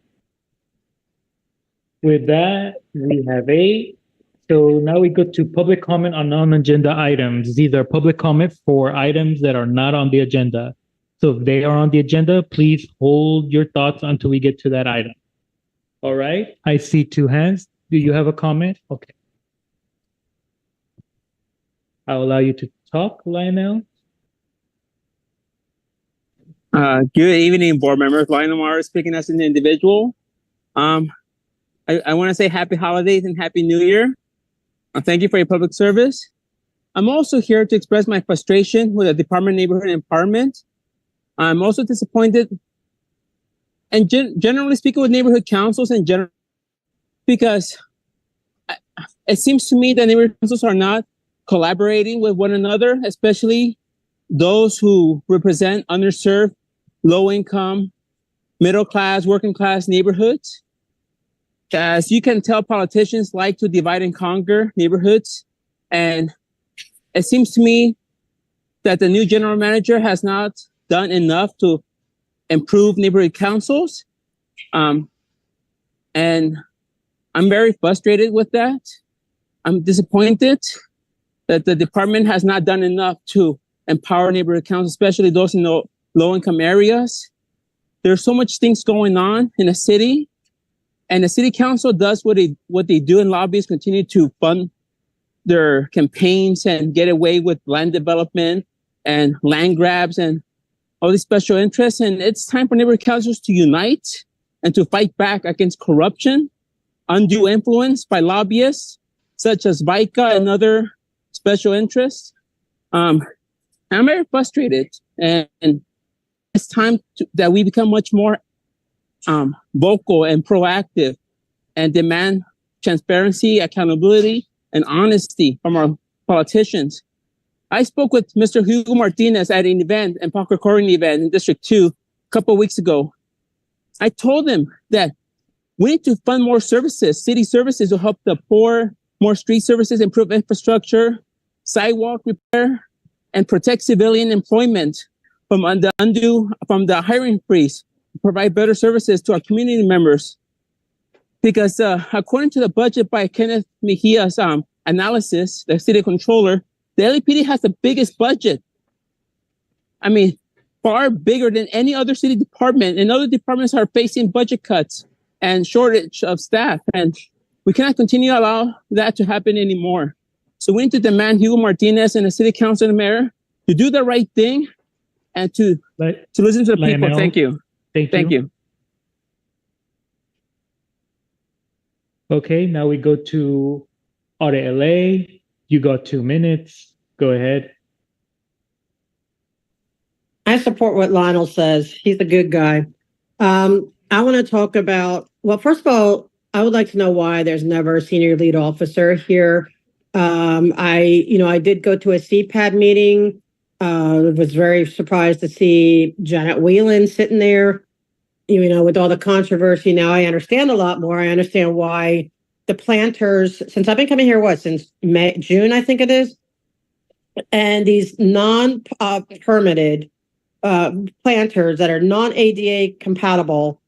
With that, we have 8. So now we go to public comment on non-agenda items. These are public comment for items that are not on the agenda. So if they are on the agenda, please hold your thoughts until we get to that item. All right. I see 2 hands. Do you have a comment? Okay. I'll allow you to talk, Lionel. Good evening, board members. Lionel Morris speaking as an individual. I want to say happy holidays and happy new year. Thank you for your public service. I'm also here to express my frustration with the Department of Neighborhood Empowerment. I'm also disappointed, and generally speaking, with neighborhood councils in general, because it seems to me that neighborhood councils are not collaborating with one another, especially those who represent underserved, low-income, middle-class, working-class neighborhoods. As you can tell, politicians like to divide and conquer neighborhoods. And it seems to me that the new general manager has not done enough to improve neighborhood councils. And I'm very frustrated with that. I'm disappointed that the department has not done enough to empower neighborhood councils, especially those in the low-income areas. There's so much things going on in a city, and the city council does what they do, and lobbyists continue to fund their campaigns and get away with land development and land grabs and all these special interests. And it's time for neighborhood councils to unite and to fight back against corruption, undue influence by lobbyists such as VICA and other special interests. I'm very frustrated, and it's time that we become much more vocal and proactive and demand transparency, accountability, and honesty from our politicians. I spoke with Mr. Hugo Martinez at an event, and Parker Corning event in District 2 a couple of weeks ago. I told him that we need to fund more services, city services to help the poor, more street services, improve infrastructure, sidewalk repair, and protect civilian employment from the hiring freeze, provide better services to our community members. Because according to the budget by Kenneth Mejia's analysis, the city controller, the LAPD has the biggest budget. I mean, far bigger than any other city department, and other departments are facing budget cuts and shortage of staff. And we cannot continue to allow that to happen anymore. So we need to demand Hugo Martinez and the city council and mayor to do the right thing and to listen to the people. Thank you. Thank you. Okay, now we go to Audit LA. You got 2 minutes. Go ahead. I support what Lionel says. He's a good guy. I want to talk about, well, first of all, I would like to know why there's never a senior lead officer here. I did go to a CPAD meeting. Was very surprised to see Janet Whelan sitting there, with all the controversy. Now I understand a lot more. I understand why the planters, since I've been coming here, since June, I think it is, and these non-permitted planters that are non-ADA compatible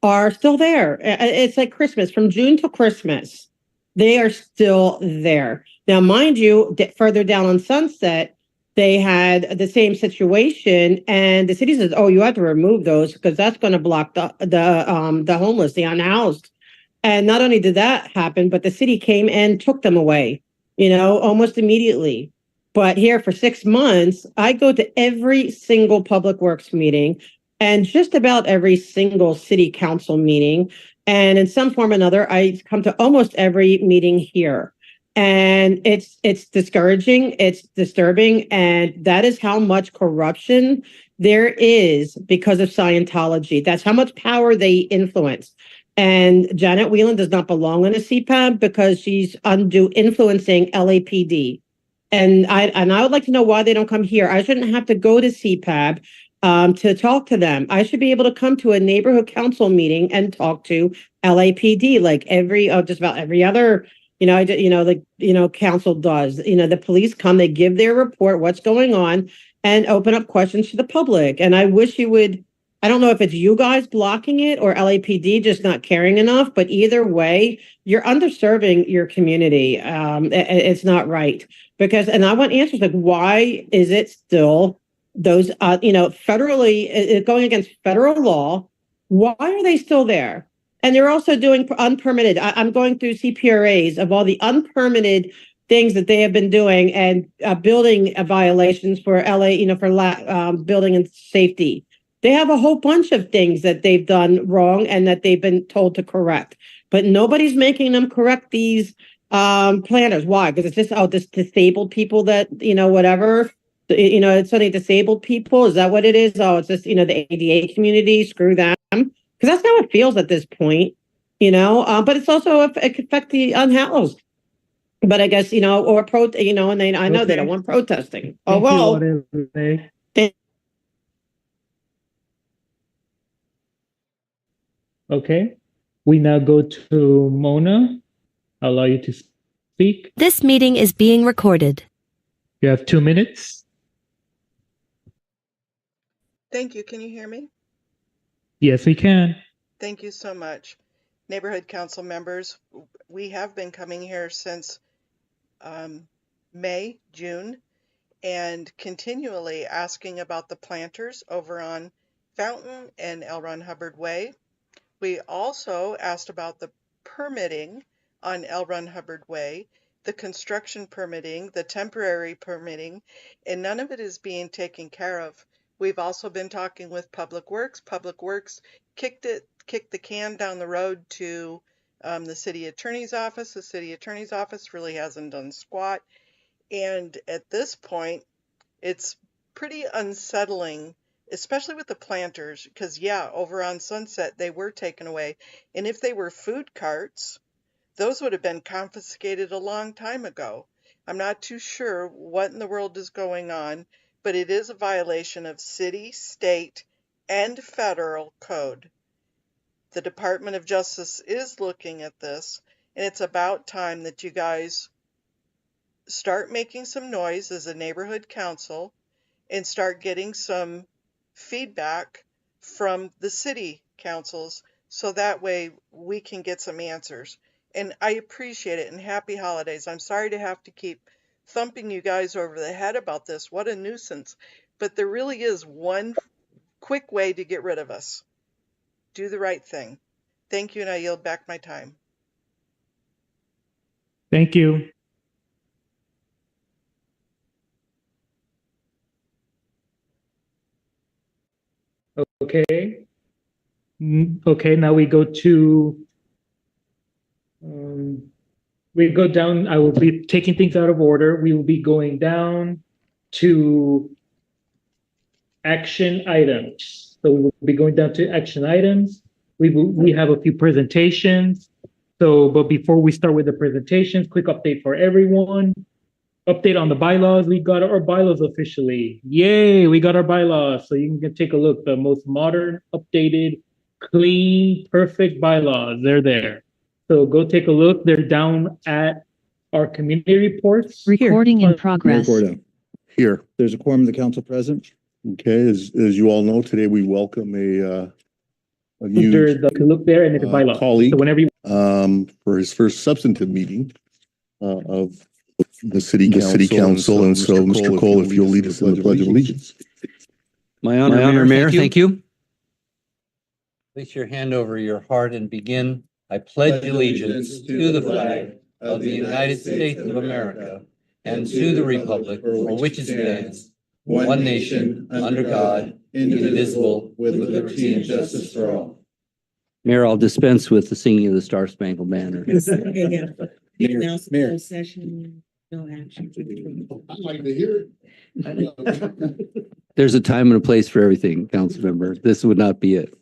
are still there. It's like Christmas, from June to Christmas. They are still there. Now, mind you, further down on Sunset, they had the same situation, and the city says, "Oh, you have to remove those because that's going to block the homeless, the unhoused." And not only did that happen, but the city came and took them away, almost immediately. But here for 6 months, I go to every single public works meeting and just about every single city council meeting. And in some form or another, I come to almost every meeting here. And it's discouraging, it's disturbing, and that is how much corruption there is because of Scientology. That's how much power they influence. And Janet Whelan does not belong in a CPAB because she's undue influencing LAPD. And I would like to know why they don't come here. I shouldn't have to go to CPAB to talk to them. I should be able to come to a neighborhood council meeting and talk to LAPD like just about every other, council does. The police come, they give their report, what's going on, and open up questions to the public. And I wish you would. I don't know if it's you guys blocking it or LAPD just not caring enough, but either way, you're underserving your community. It's not right and I want answers like why is it still those federally going against federal law? Why are they still there? And they're also doing unpermitted. I'm going through CPRAs of all the unpermitted things that they have been doing and building violations for LA, for building and safety. They have a whole bunch of things that they've done wrong and that they've been told to correct, but nobody's making them correct these planners. Why? Because it's just this disabled people that whatever. It's only disabled people. Is that what it is? Oh, it's just the ADA community. Screw them. Because that's how it feels at this point. But it's also it could affect the unhoused. But I guess and I know they don't want protesting. Oh well. Okay, we now go to Mona. I'll allow you to speak. This meeting is being recorded. You have 2 minutes. Thank you. Can you hear me? Yes, we can. Thank you so much. Neighborhood council members, we have been coming here since May, June, and continually asking about the planters over on Fountain and L. Ron Hubbard Way. We also asked about the permitting on L. Ron Hubbard Way, the construction permitting, the temporary permitting, and none of it is being taken care of. We've also been talking with Public Works. Public Works kicked the can down the road to the city attorney's office. The city attorney's office really hasn't done squat. And at this point, it's pretty unsettling, especially with the planters, because over on Sunset, they were taken away. And if they were food carts, those would have been confiscated a long time ago. I'm not too sure what in the world is going on, but it is a violation of city, state, and federal code. The Department of Justice is looking at this, and it's about time that you guys start making some noise as a neighborhood council and start getting some feedback from the city councils so that way we can get some answers. And I appreciate it, and happy holidays. I'm sorry to have to keep thumping you guys over the head about this. What a nuisance. But there really is one quick way to get rid of us. Do the right thing. Thank you, and I yield back my time. Thank you. Okay. Okay, now we go to we go down. I will be taking things out of order. We will be going down to action items. So we will be going down to action items. We have a few presentations. But before we start with the presentations, quick update for everyone. Update on the bylaws. We got our bylaws officially. Yay, we got our bylaws. So you can take a look. The most modern, updated, clean, perfect bylaws. They're there. So go take a look. They're down at our community reports. Recording in progress. Here. There's a quorum of the council present. Okay, as you all know, today we welcome a new look there and the bylaws. Colleague so whenever you for his first substantive meeting of the city council. And so Mr. Cole, if you'll lead us in the Pledge of Allegiance. My honor, Mayor, thank you. Place your hand over your heart and begin. I pledge allegiance to the flag of the United States of America and to the republic for which it stands, one nation, under God, indivisible, with liberty and justice for all. Mayor, I'll dispense with the singing of the Star Spangled Banner. Mayor. Session, no action. I'd like to hear it. There's a time and a place for everything, council member. This would not be it.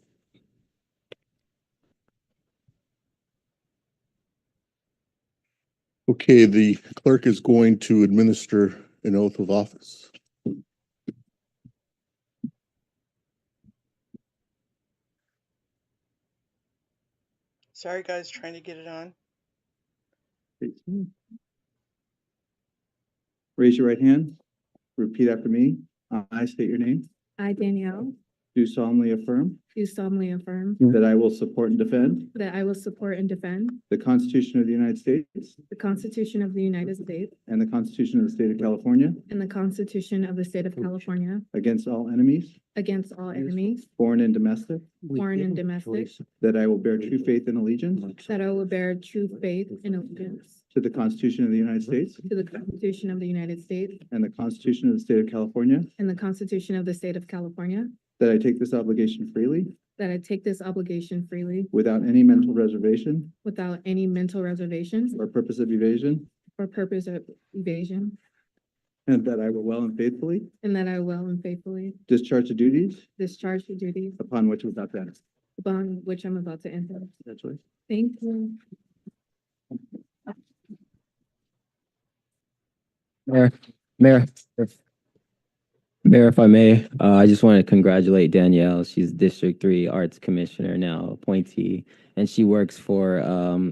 Okay, the clerk is going to administer an oath of office. Sorry, guys, trying to get it on. Raise your right hand. Repeat after me. I state your name. I, Danielle, Do solemnly affirm do solemnly affirm that I will support and defend that I will support and defend the Constitution of the United States the Constitution of the United States and the Constitution of the State of California and the Constitution of the State of California against all enemies, against all enemies, foreign and domestic, foreign and domestic, that I will bear true faith and allegiance that I will bear true faith and allegiance to the Constitution of the United States to the Constitution of the United States and the Constitution of the State of California, and the Constitution of the State of California, that I take this obligation freely that I take this obligation freely without any mental reservation without any mental reservations or purpose of evasion, or purpose of evasion, and that I will well and faithfully and that I will and faithfully discharge the duties discharge the duties upon which I'm about to enter. upon which I'm about to enter. Congratulations. Thank you. Mayor, if I may, I just want to congratulate Danielle. She's District 3 Arts Commissioner now, appointee, and she works for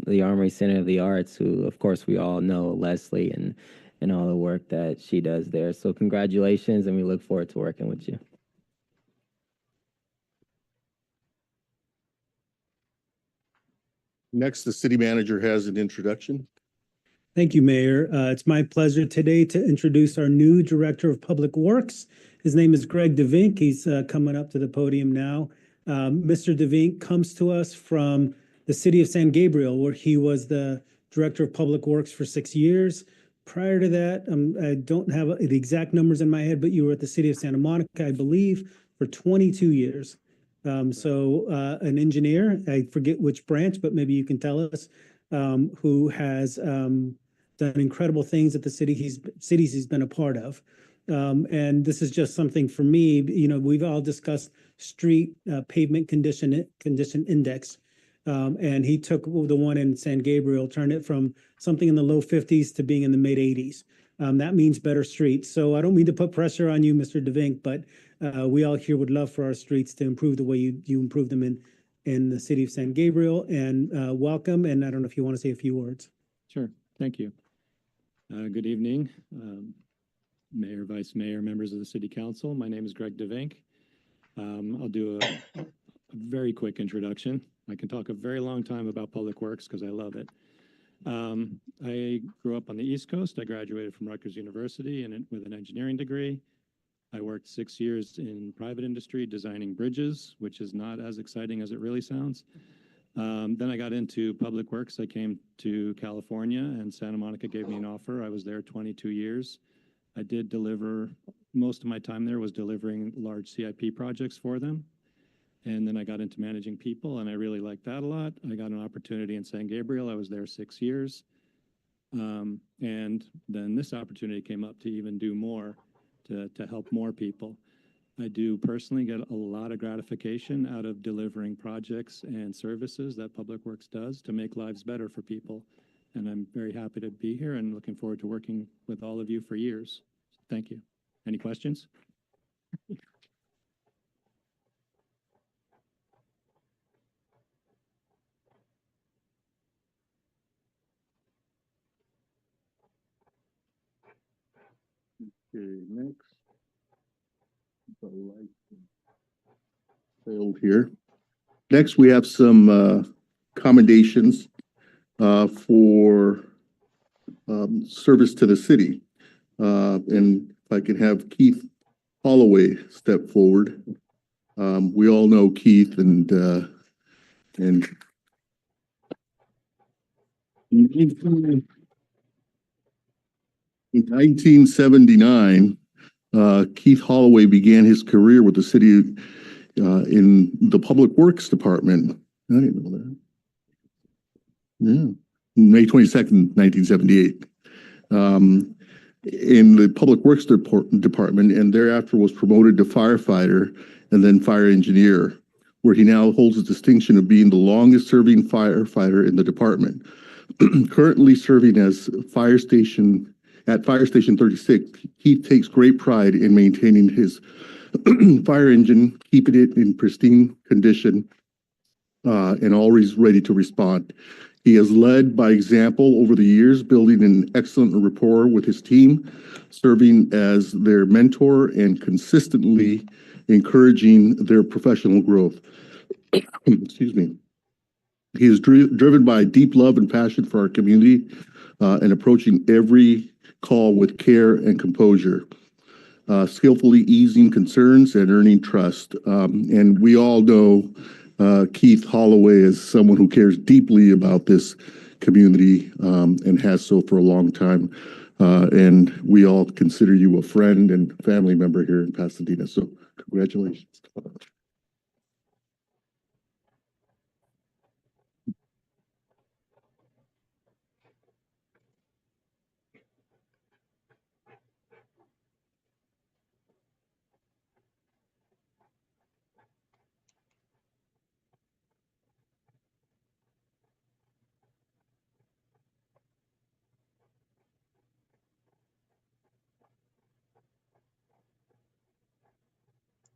the Armory Center of the Arts, who, of course, we all know Leslie and all the work that she does there. So congratulations, and we look forward to working with you. Next, the city manager has an introduction. Thank you, Mayor. It's my pleasure today to introduce our new Director of Public Works. His name is Greg DeVink. He's coming up to the podium now. Mr. DeVink comes to us from the city of San Gabriel, where he was the Director of Public Works for 6 years. Prior to that, I don't have the exact numbers in my head, but you were at the city of Santa Monica, I believe, for 22 years. An engineer, I forget which branch, but maybe you can tell us, who has done incredible things at the cities he's been a part of. And this is just something for me, we've all discussed street pavement condition index. And he took the one in San Gabriel, turned it from something in the low 50s to being in the mid 80s. That means better streets. So I don't mean to put pressure on you, Mr. DeVink, but we all here would love for our streets to improve the way you improve them in the city of San Gabriel. And welcome. And I don't know if you want to say a few words. Sure. Thank you. Good evening, Mayor, Vice Mayor, members of the City Council. My name is Greg DeVink. I'll do a very quick introduction. I can talk a very long time about public works because I love it. I grew up on the East Coast. I graduated from Rutgers University with an engineering degree. I worked 6 years in private industry designing bridges, which is not as exciting as it really sounds. Then I got into public works. I came to California, and Santa Monica gave me an offer. I was there 22 years. I did deliver, most of my time there was delivering large CIP projects for them. And then I got into managing people, and I really liked that a lot. I got an opportunity in San Gabriel. I was there 6 years. And then this opportunity came up to even do more, to help more people. I do personally get a lot of gratification out of delivering projects and services that Public Works does to make lives better for people. And I'm very happy to be here and looking forward to working with all of you for years. Thank you. Any questions? Okay, next. The light failed here. Next, we have some commendations for service to the city. And if I can have Keith Holloway step forward. We all know Keith, and in 1979, Keith Holloway began his career with the city in the Public Works Department. I didn't know that. Yeah, May 22nd, 1978. In the Public Works Department, and thereafter was promoted to firefighter and then fire engineer, where he now holds the distinction of being the longest serving firefighter in the department. Currently serving as Fire Station 36, Keith takes great pride in maintaining his fire engine, keeping it in pristine condition, and always ready to respond. He has led by example over the years, building an excellent rapport with his team, serving as their mentor and consistently encouraging their professional growth. Excuse me. He is driven by deep love and passion for our community, and approaching every call with care and composure, skillfully easing concerns and earning trust. And we all know Keith Holloway is someone who cares deeply about this community, and has so for a long time. And we all consider you a friend and family member here in Pasadena. So congratulations.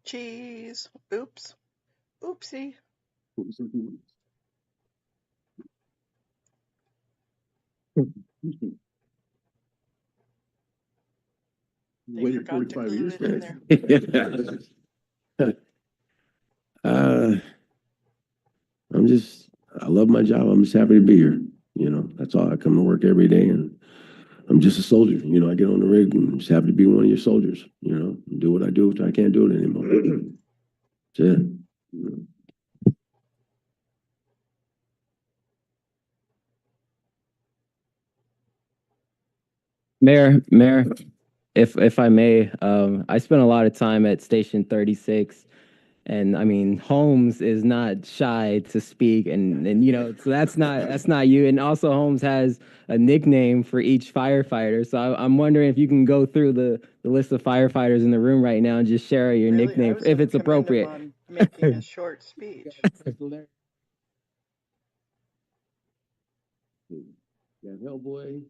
Cheese. Oops. Oopsie. Waited 45 years for it. I love my job. I'm just happy to be here. That's all. I come to work every day and I'm just a soldier. I get on the rig and I'm just happy to be one of your soldiers, do what I do if I can't do it anymore. That's it. Mayor, if I may, I spent a lot of time at Station 36, and I mean Holmes is not shy to speak, and so that's not you. And also Holmes has a nickname for each firefighter. So I'm wondering if you can go through the list of firefighters in the room right now and just share your Really? nickname if it's appropriate. On making a short speech. Got Hellboy.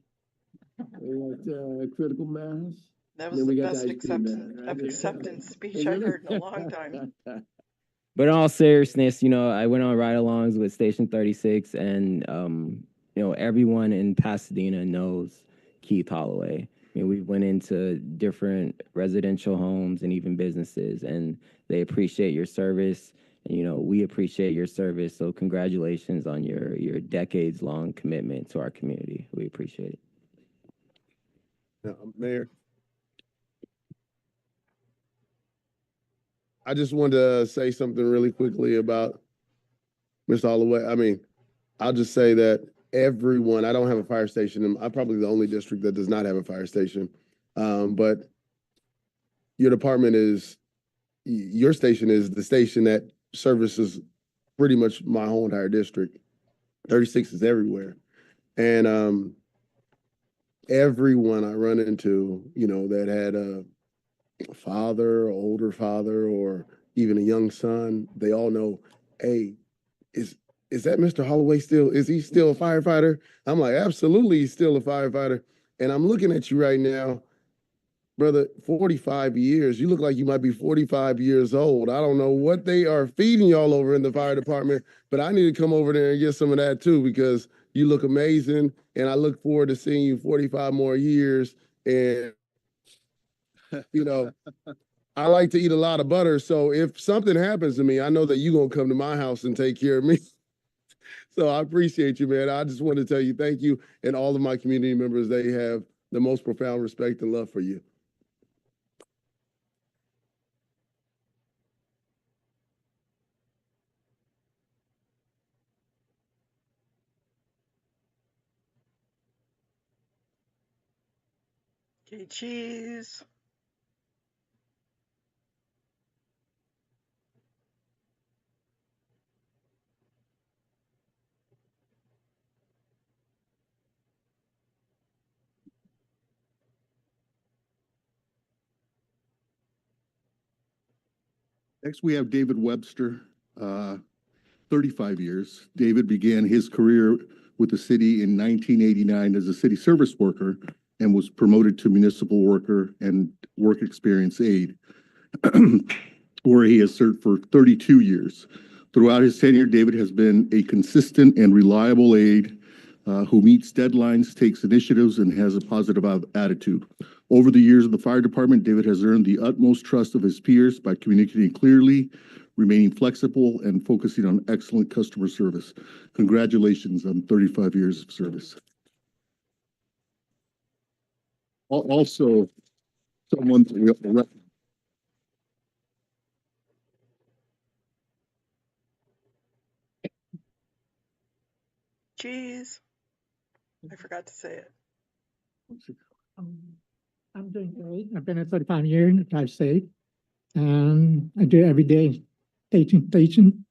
We got Critical Mass. That was the best acceptance speech I heard in a long time. But in all seriousness, I went on ride-alongs with Station 36, and everyone in Pasadena knows Keith Holloway. We went into different residential homes and even businesses, and they appreciate your service, and we appreciate your service. So congratulations on your decades-long commitment to our community. We appreciate it. Mayor, I just wanted to say something really quickly about Mr. Holloway. I mean, I'll just say that everyone, I don't have a fire station. I'm probably the only district that does not have a fire station. But your station is the station that services pretty much my whole entire district. 36 is everywhere. And everyone I run into, that had a father, older father, or even a young son, they all know, hey, is that Mr. Holloway still, is he still a firefighter? I'm like, absolutely, he's still a firefighter. And I'm looking at you right now, brother, 45 years. You look like you might be 45 years old. I don't know what they are feeding y'all over in the fire department, but I need to come over there and get some of that too, because you look amazing. And I look forward to seeing you 45 more years. And, I like to eat a lot of butter. So if something happens to me, I know that you're going to come to my house and take care of me. So I appreciate you, man. I just want to tell you thank you. And all of my community members, they have the most profound respect and love for you. Okay, cheese. Next, we have David Webster, 35 years. David began his career with the city in 1989 as a city service worker and was promoted to municipal worker and work experience aide, where he has served for 32 years. Throughout his tenure, David has been a consistent and reliable aide who meets deadlines, takes initiatives, and has a positive attitude. Over the years of the fire department, David has earned the utmost trust of his peers by communicating clearly, remaining flexible, and focusing on excellent customer service. Congratulations on 35 years of service. Also, someone Cheese. I forgot to say it. I'm doing great. I've been at 35 years in the Tri-State. I do every day, teaching,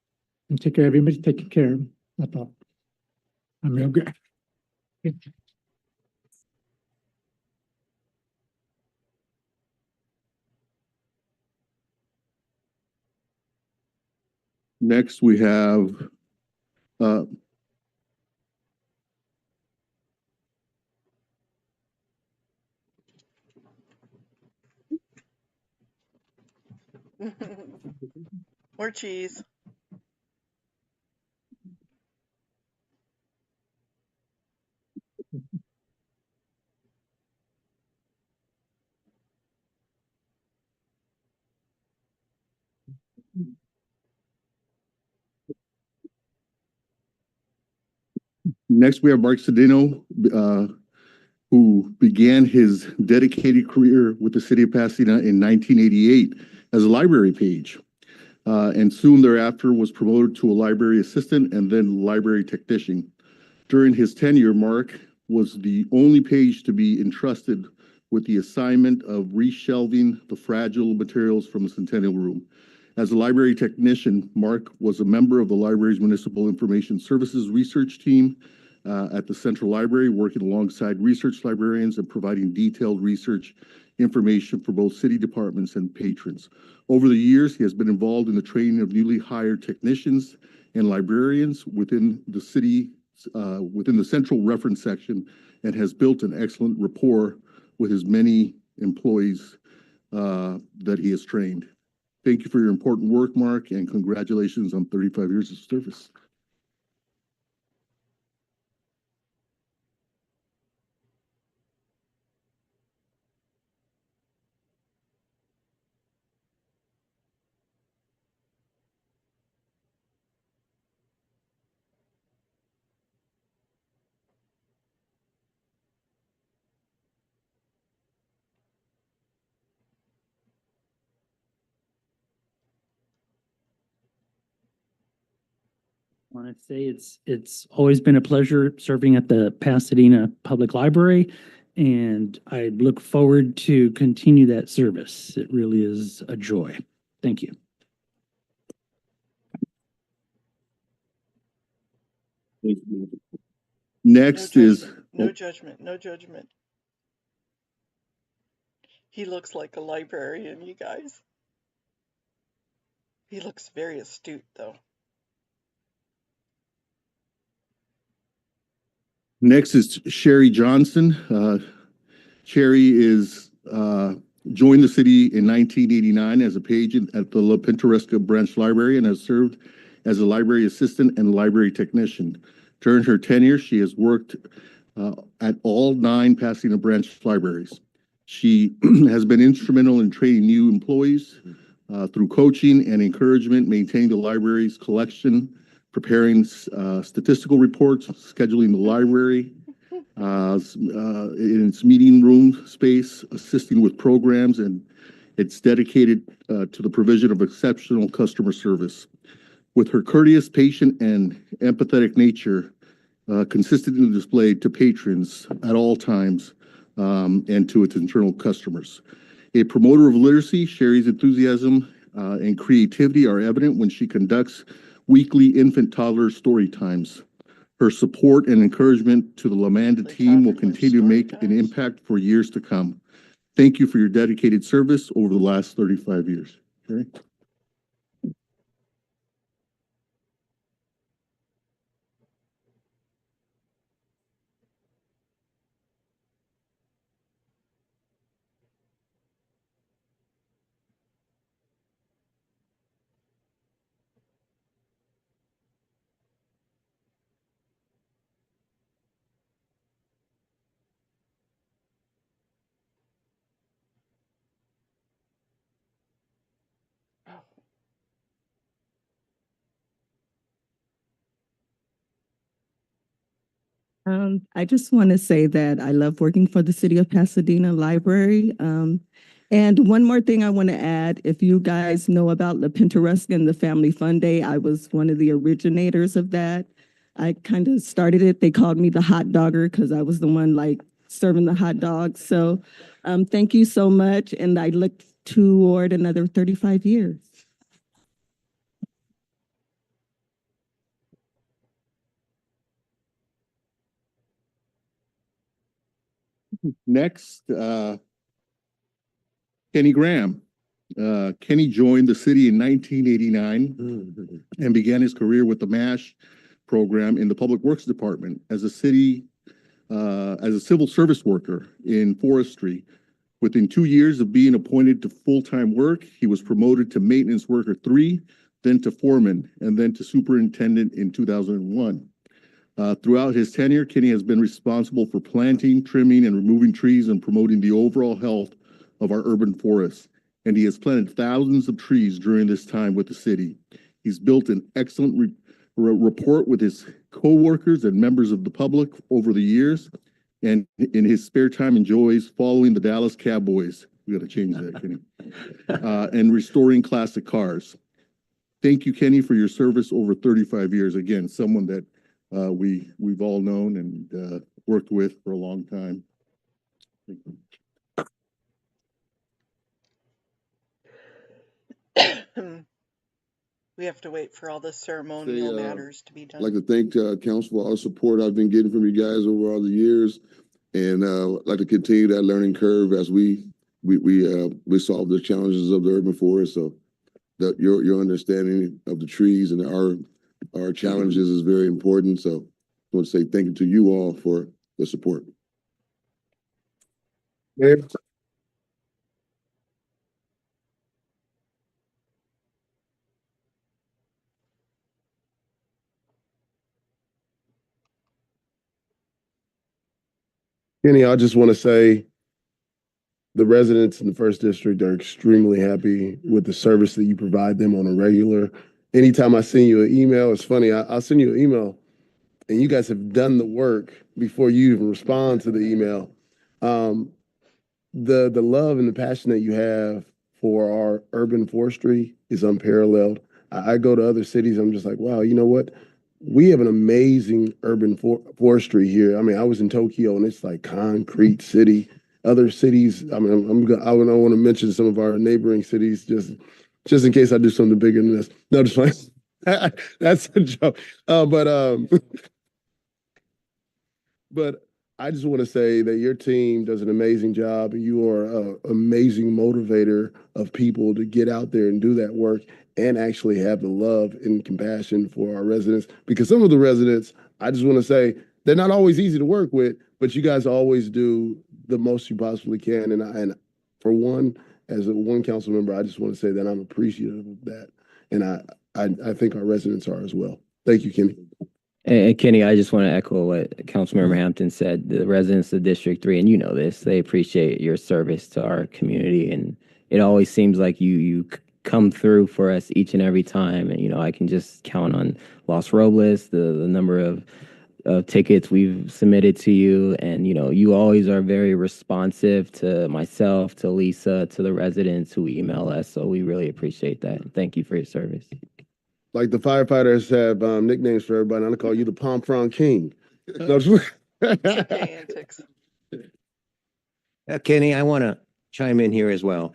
and take care of everybody, taking care of them. That's all. I'm real good. Next, we have More cheese. Next, we have Mark Sedino, who began his dedicated career with the city of Pasadena in 1988 as a library page, and soon thereafter was promoted to a library assistant and then library technician. During his tenure, Mark was the only page to be entrusted with the assignment of reshelving the fragile materials from the Centennial Room. As a library technician, Mark was a member of the library's Municipal Information Services research team at the Central Library, working alongside research librarians and providing detailed research information for both city departments and patrons. Over the years, he has been involved in the training of newly hired technicians and librarians within the city, within the central reference section, and has built an excellent rapport with his many employees that he has trained. Thank you for your important work, Mark, and congratulations on 35 years of service. I want to say it's always been a pleasure serving at the Pasadena Public Library, and I look forward to continue that service. It really is a joy. Thank you. Next is no judgment, no judgment. He looks like a librarian, you guys. He looks very astute, though. Next is Sherry Johnson. Sherry is joined the city in 1989 as a page at the La Pintoresca Branch Library and has served as a library assistant and library technician. During her tenure, she has worked at all 9 Pasadena branch libraries. She has been instrumental in training new employees through coaching and encouragement, maintaining the library's collection, preparing statistical reports, scheduling the library in its meeting room space, assisting with programs, and it's dedicated to the provision of exceptional customer service. With her courteous, patient, and empathetic nature consistently displayed to patrons at all times and to its internal customers. A promoter of literacy, Sherry's enthusiasm and creativity are evident when she conducts weekly infant-toddler story times. Her support and encouragement to the Lamanda team will continue to make an impact for years to come. Thank you for your dedicated service over the last 35 years. Sherry? I just want to say that I love working for the City of Pasadena Library. And one more thing I want to add, if you guys know about the Pinterest the Family Fun Day, I was one of the originators of that. I kind of started it. They called me the hot dogger because I was the one like serving the hot dogs. So thank you so much. And I look toward another 35 years. Next, Kenny Graham. Kenny joined the city in 1989 and began his career with the MASH program in the Public Works Department as a civil service worker in forestry. Within 2 years of being appointed to full-time work, he was promoted to maintenance worker 3, then to foreman, and then to superintendent in 2001. Throughout his tenure, Kenny has been responsible for planting, trimming, and removing trees and promoting the overall health of our urban forests. And he has planted thousands of trees during this time with the city. He's built an excellent rapport with his co-workers and members of the public over the years. And in his spare time, enjoys following the Dallas Cowboys. We got to change that, Kenny. And restoring classic cars. Thank you, Kenny, for your service over 35 years. Again, someone that we've all known and worked with for a long time. We have to wait for all the ceremonial matters to be I'd done. like to thank council for all the support I've been getting from you guys over all the years, and I'd like to continue that learning curve as we solve the challenges of the urban forest. So that your understanding of the trees and our challenges is very important. So I want to say thank you to you all for the support. Mayor? Kenny, I just want to say the residents in the first district are extremely happy with the service that you provide them on a regular. Anytime I send you an email, it's funny, I'll send you an email and you guys have done the work before you even respond to the email. The love and the passion that you have for our urban forestry is unparalleled. I go to other cities, I'm just like, wow, you know what? We have an amazing urban forestry here. I mean, I was in Tokyo and it's like concrete city. Other cities, I mean, I don't want to mention some of our neighboring cities just in case I do something bigger than this. No, just fine. That's a joke. But I just want to say that your team does an amazing job. You are an amazing motivator of people to get out there and do that work and actually have the love and compassion for our residents. Because some of the residents, I just want to say, they're not always easy to work with, but you guys always do the most you possibly can. And for one, as one council member, I just want to say that I'm appreciative of that. And I think our residents are as well. Thank you, Kenny. And Kenny, I just want to echo what Councilmember Hampton said. The residents of District 3, and you know this, they appreciate your service to our community. And it always seems like you come through for us each and every time. And, you know, I can just count on Los Robles, the number of tickets we've submitted to you. And, you know, you always are very responsive to myself, to Lisa, to the residents who email us. So we really appreciate that. Thank you for your service. Like the firefighters have nicknames for everybody. I'm gonna call you the Palm Frond King. No, Okay, antics. Kenny, I want to chime in here as well.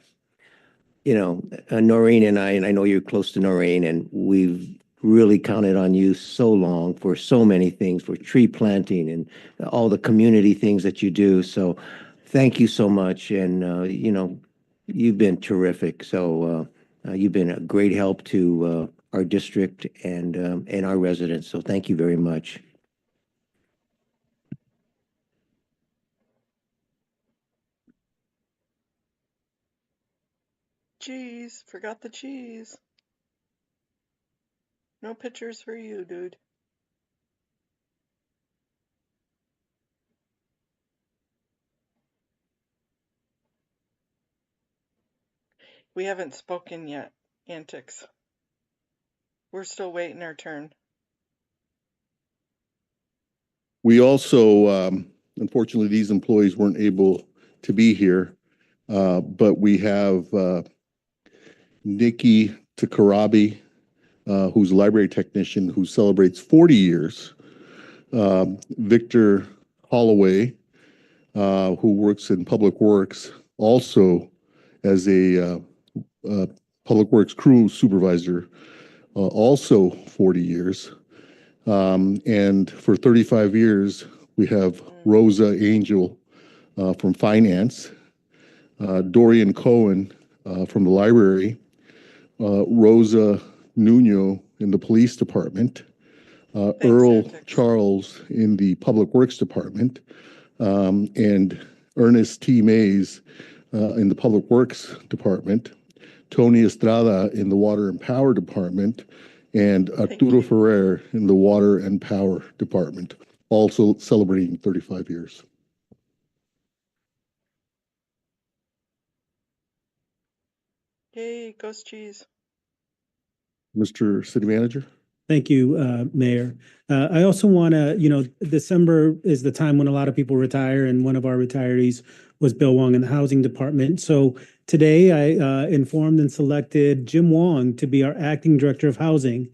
You know, Noreen and I know you're close to Noreen, and we've really counted on you so long for so many things, for tree planting and all the community things that you do. So thank you so much. And, you know, you've been terrific. So you've been a great help to our district and our residents. So thank you very much. Cheese, forgot the cheese. No pictures for you, dude. We haven't spoken yet, antics. We're still waiting our turn. We also, unfortunately, these employees weren't able to be here, but we have Nikki Takarabi, who's a library technician who celebrates 40 years. Victor Holloway, who works in Public Works, also as a Public Works crew supervisor, also 40 years. And for 35 years, we have Rosa Angel from Finance, Dorian Cohen from the library, Rosa Nuno in the police department, Earl Charles in the Public Works department, and Ernest T. Mays in the Public Works department, Tony Estrada in the Water and Power department, and Arturo Ferrer in the Water and Power department, also celebrating 35 years. Yay, ghost cheese. Mr. City Manager? Thank you, Mayor. I also want to, December is the time when a lot of people retire, and one of our retirees was Bill Wong in the Housing Department. So today I informed and selected Jim Wong to be our Acting Director of Housing.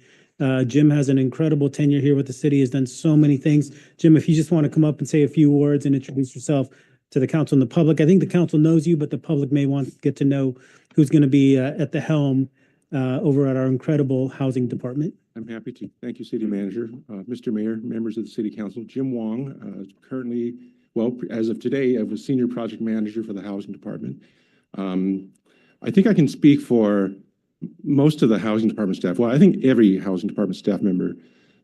Jim has an incredible tenure here with the city, has done so many things. Jim, if you just want to come up and say a few words and introduce yourself to the council and the public. I think the council knows you, but the public may want to get to know who's going to be at the helm over at our incredible Housing Department. I'm happy to. Thank you, City Manager. Mr. Mayor, members of the City Council, Jim Wong, currently, well, as of today, I was Senior Project Manager for the Housing Department. I think I can speak for most of the Housing Department staff. Well, I think every Housing Department staff member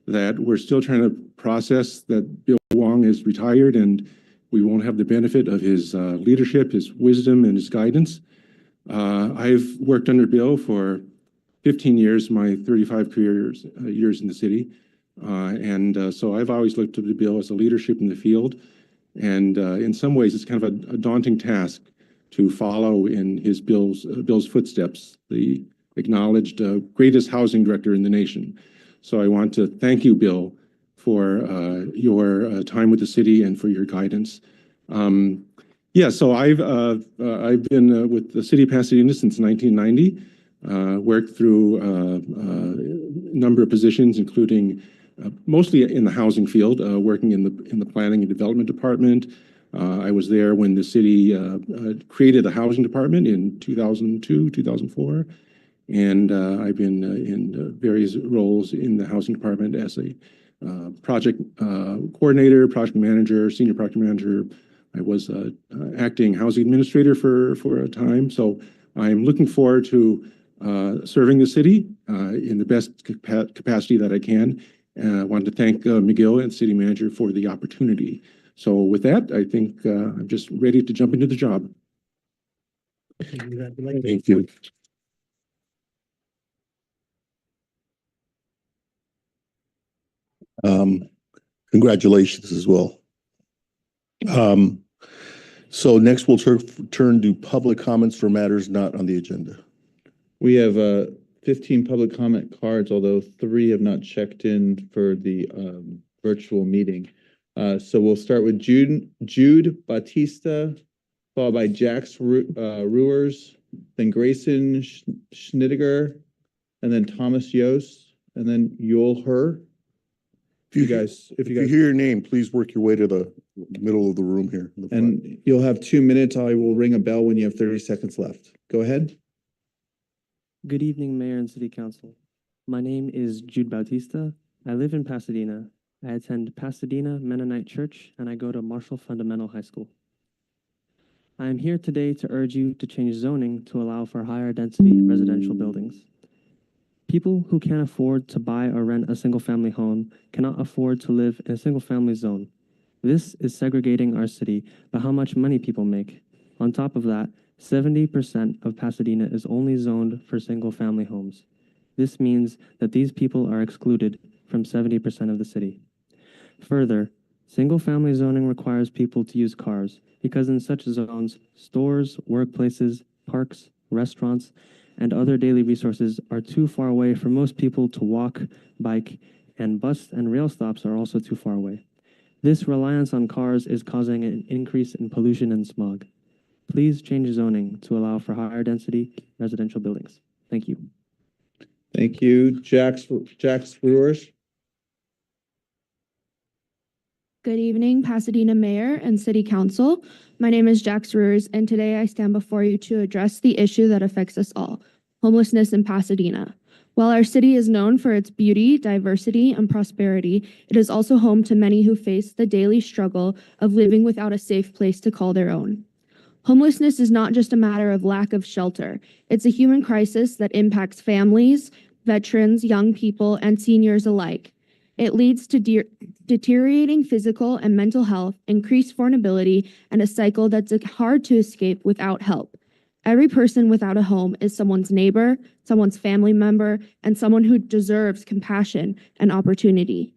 that we're still trying to process that Bill Wong is retired and we won't have the benefit of his leadership, his wisdom, and his guidance. I've worked under Bill for 15 years, my 35 career years in the city. So I've always looked to Bill as a leadership in the field. And in some ways, it's kind of a daunting task to follow in Bill's footsteps, the acknowledged greatest housing director in the nation. So I want to thank you, Bill, for your time with the city and for your guidance. So I've been with the city of Pasadena since 1990. Worked through a number of positions, including mostly in the housing field, working in the planning and development department. I was there when the city created the housing department in 2002, 2004. And I've been in various roles in the housing department as a project coordinator, project manager, senior project manager. I was acting housing administrator for a time. So I'm looking forward to serving the city in the best capacity that I can. I wanted to thank McGill and City Manager for the opportunity. So with that, I think I'm just ready to jump into the job. Thank you. Congratulations as well. So next we'll turn to public comments for matters not on the agenda. We have 15 public comment cards, although 3 have not checked in for the virtual meeting. So we'll start with Jude Batista, followed by Jax Ruers, then Grayson Schnittiger, and then Thomas Yost, and then Yul Her. If you hear your name, please work your way to the middle of the room here. And you'll have 2 minutes. I will ring a bell when you have 30 seconds left. Go ahead. Good evening, Mayor and City Council. My name is Jude Bautista. I live in Pasadena. I attend Pasadena Mennonite Church, and I go to Marshall Fundamental High School. I am here today to urge you to change zoning to allow for higher density residential buildings. People who can't afford to buy or rent a single-family home cannot afford to live in a single-family zone. This is segregating our city by how much money people make. On top of that, 70% of Pasadena is only zoned for single-family homes. This means that these people are excluded from 70% of the city. Further, single-family zoning requires people to use cars because in such zones, stores, workplaces, parks, restaurants, and other daily resources are too far away for most people to walk, bike, and bus and rail stops are also too far away. This reliance on cars is causing an increase in pollution and smog. Please change zoning to allow for higher density residential buildings. Thank you. Thank you. Jax Brewers. Good evening, Pasadena Mayor and City Council. My name is Jax Ruers, and today I stand before you to address the issue that affects us all, homelessness in Pasadena. While our city is known for its beauty, diversity, and prosperity, it is also home to many who face the daily struggle of living without a safe place to call their own. Homelessness is not just a matter of lack of shelter. It's a human crisis that impacts families, veterans, young people, and seniors alike. It leads to deteriorating physical and mental health, increased vulnerability, and a cycle that's hard to escape without help. Every person without a home is someone's neighbor, someone's family member, and someone who deserves compassion and opportunity.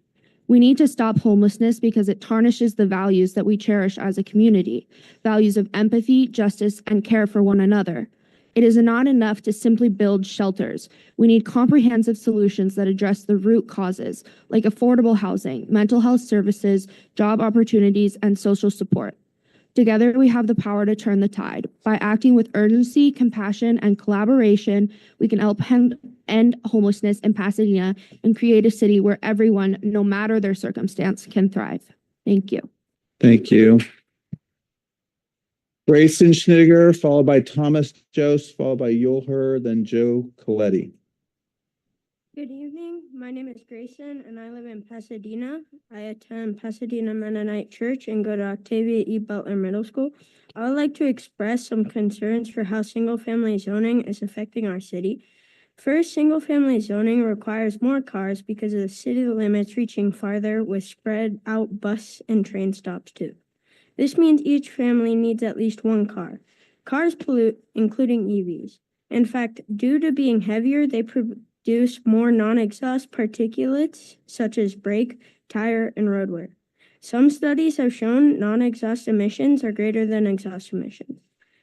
We need to stop homelessness because it tarnishes the values that we cherish as a community, values of empathy, justice, and care for one another. It is not enough to simply build shelters. We need comprehensive solutions that address the root causes, like affordable housing, mental health services, job opportunities, and social support. Together, we have the power to turn the tide. By acting with urgency, compassion, and collaboration, we can help end homelessness in Pasadena and create a city where everyone, no matter their circumstance, can thrive. Thank you. Thank you. Grayson Schnigger, followed by Thomas Jost, followed by Yulher, then Joe Coletti. Good evening. My name is Grayson, and I live in Pasadena. I attend Pasadena Mennonite Church and go to Octavia E. Butler Middle School. I would like to express some concerns for how single-family zoning is affecting our city. First, single-family zoning requires more cars because of the city limits reaching farther with spread out bus and train stops too. This means each family needs at least one car. Cars pollute, including EVs. In fact, due to being heavier, they produce more non-exhaust particulates such as brake, tire, and road wear. Some studies have shown non-exhaust emissions are greater than exhaust emissions.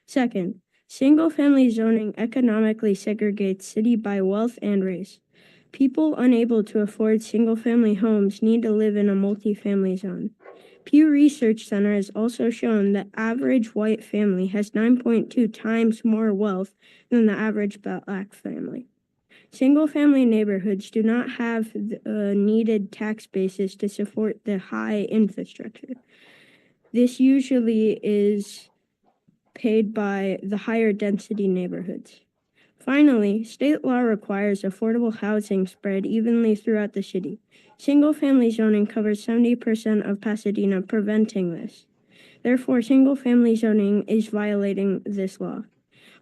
Second, single-family zoning economically segregates city by wealth and race. People unable to afford single-family homes need to live in a multi-family zone. Pew Research Center has also shown that average white family has 9.2 times more wealth than the average black family. Single-family neighborhoods do not have the needed tax basis to support the high infrastructure. This usually is paid by the higher density neighborhoods. Finally, state law requires affordable housing spread evenly throughout the city. Single-family zoning covers 70% of Pasadena, preventing this. Therefore, single-family zoning is violating this law.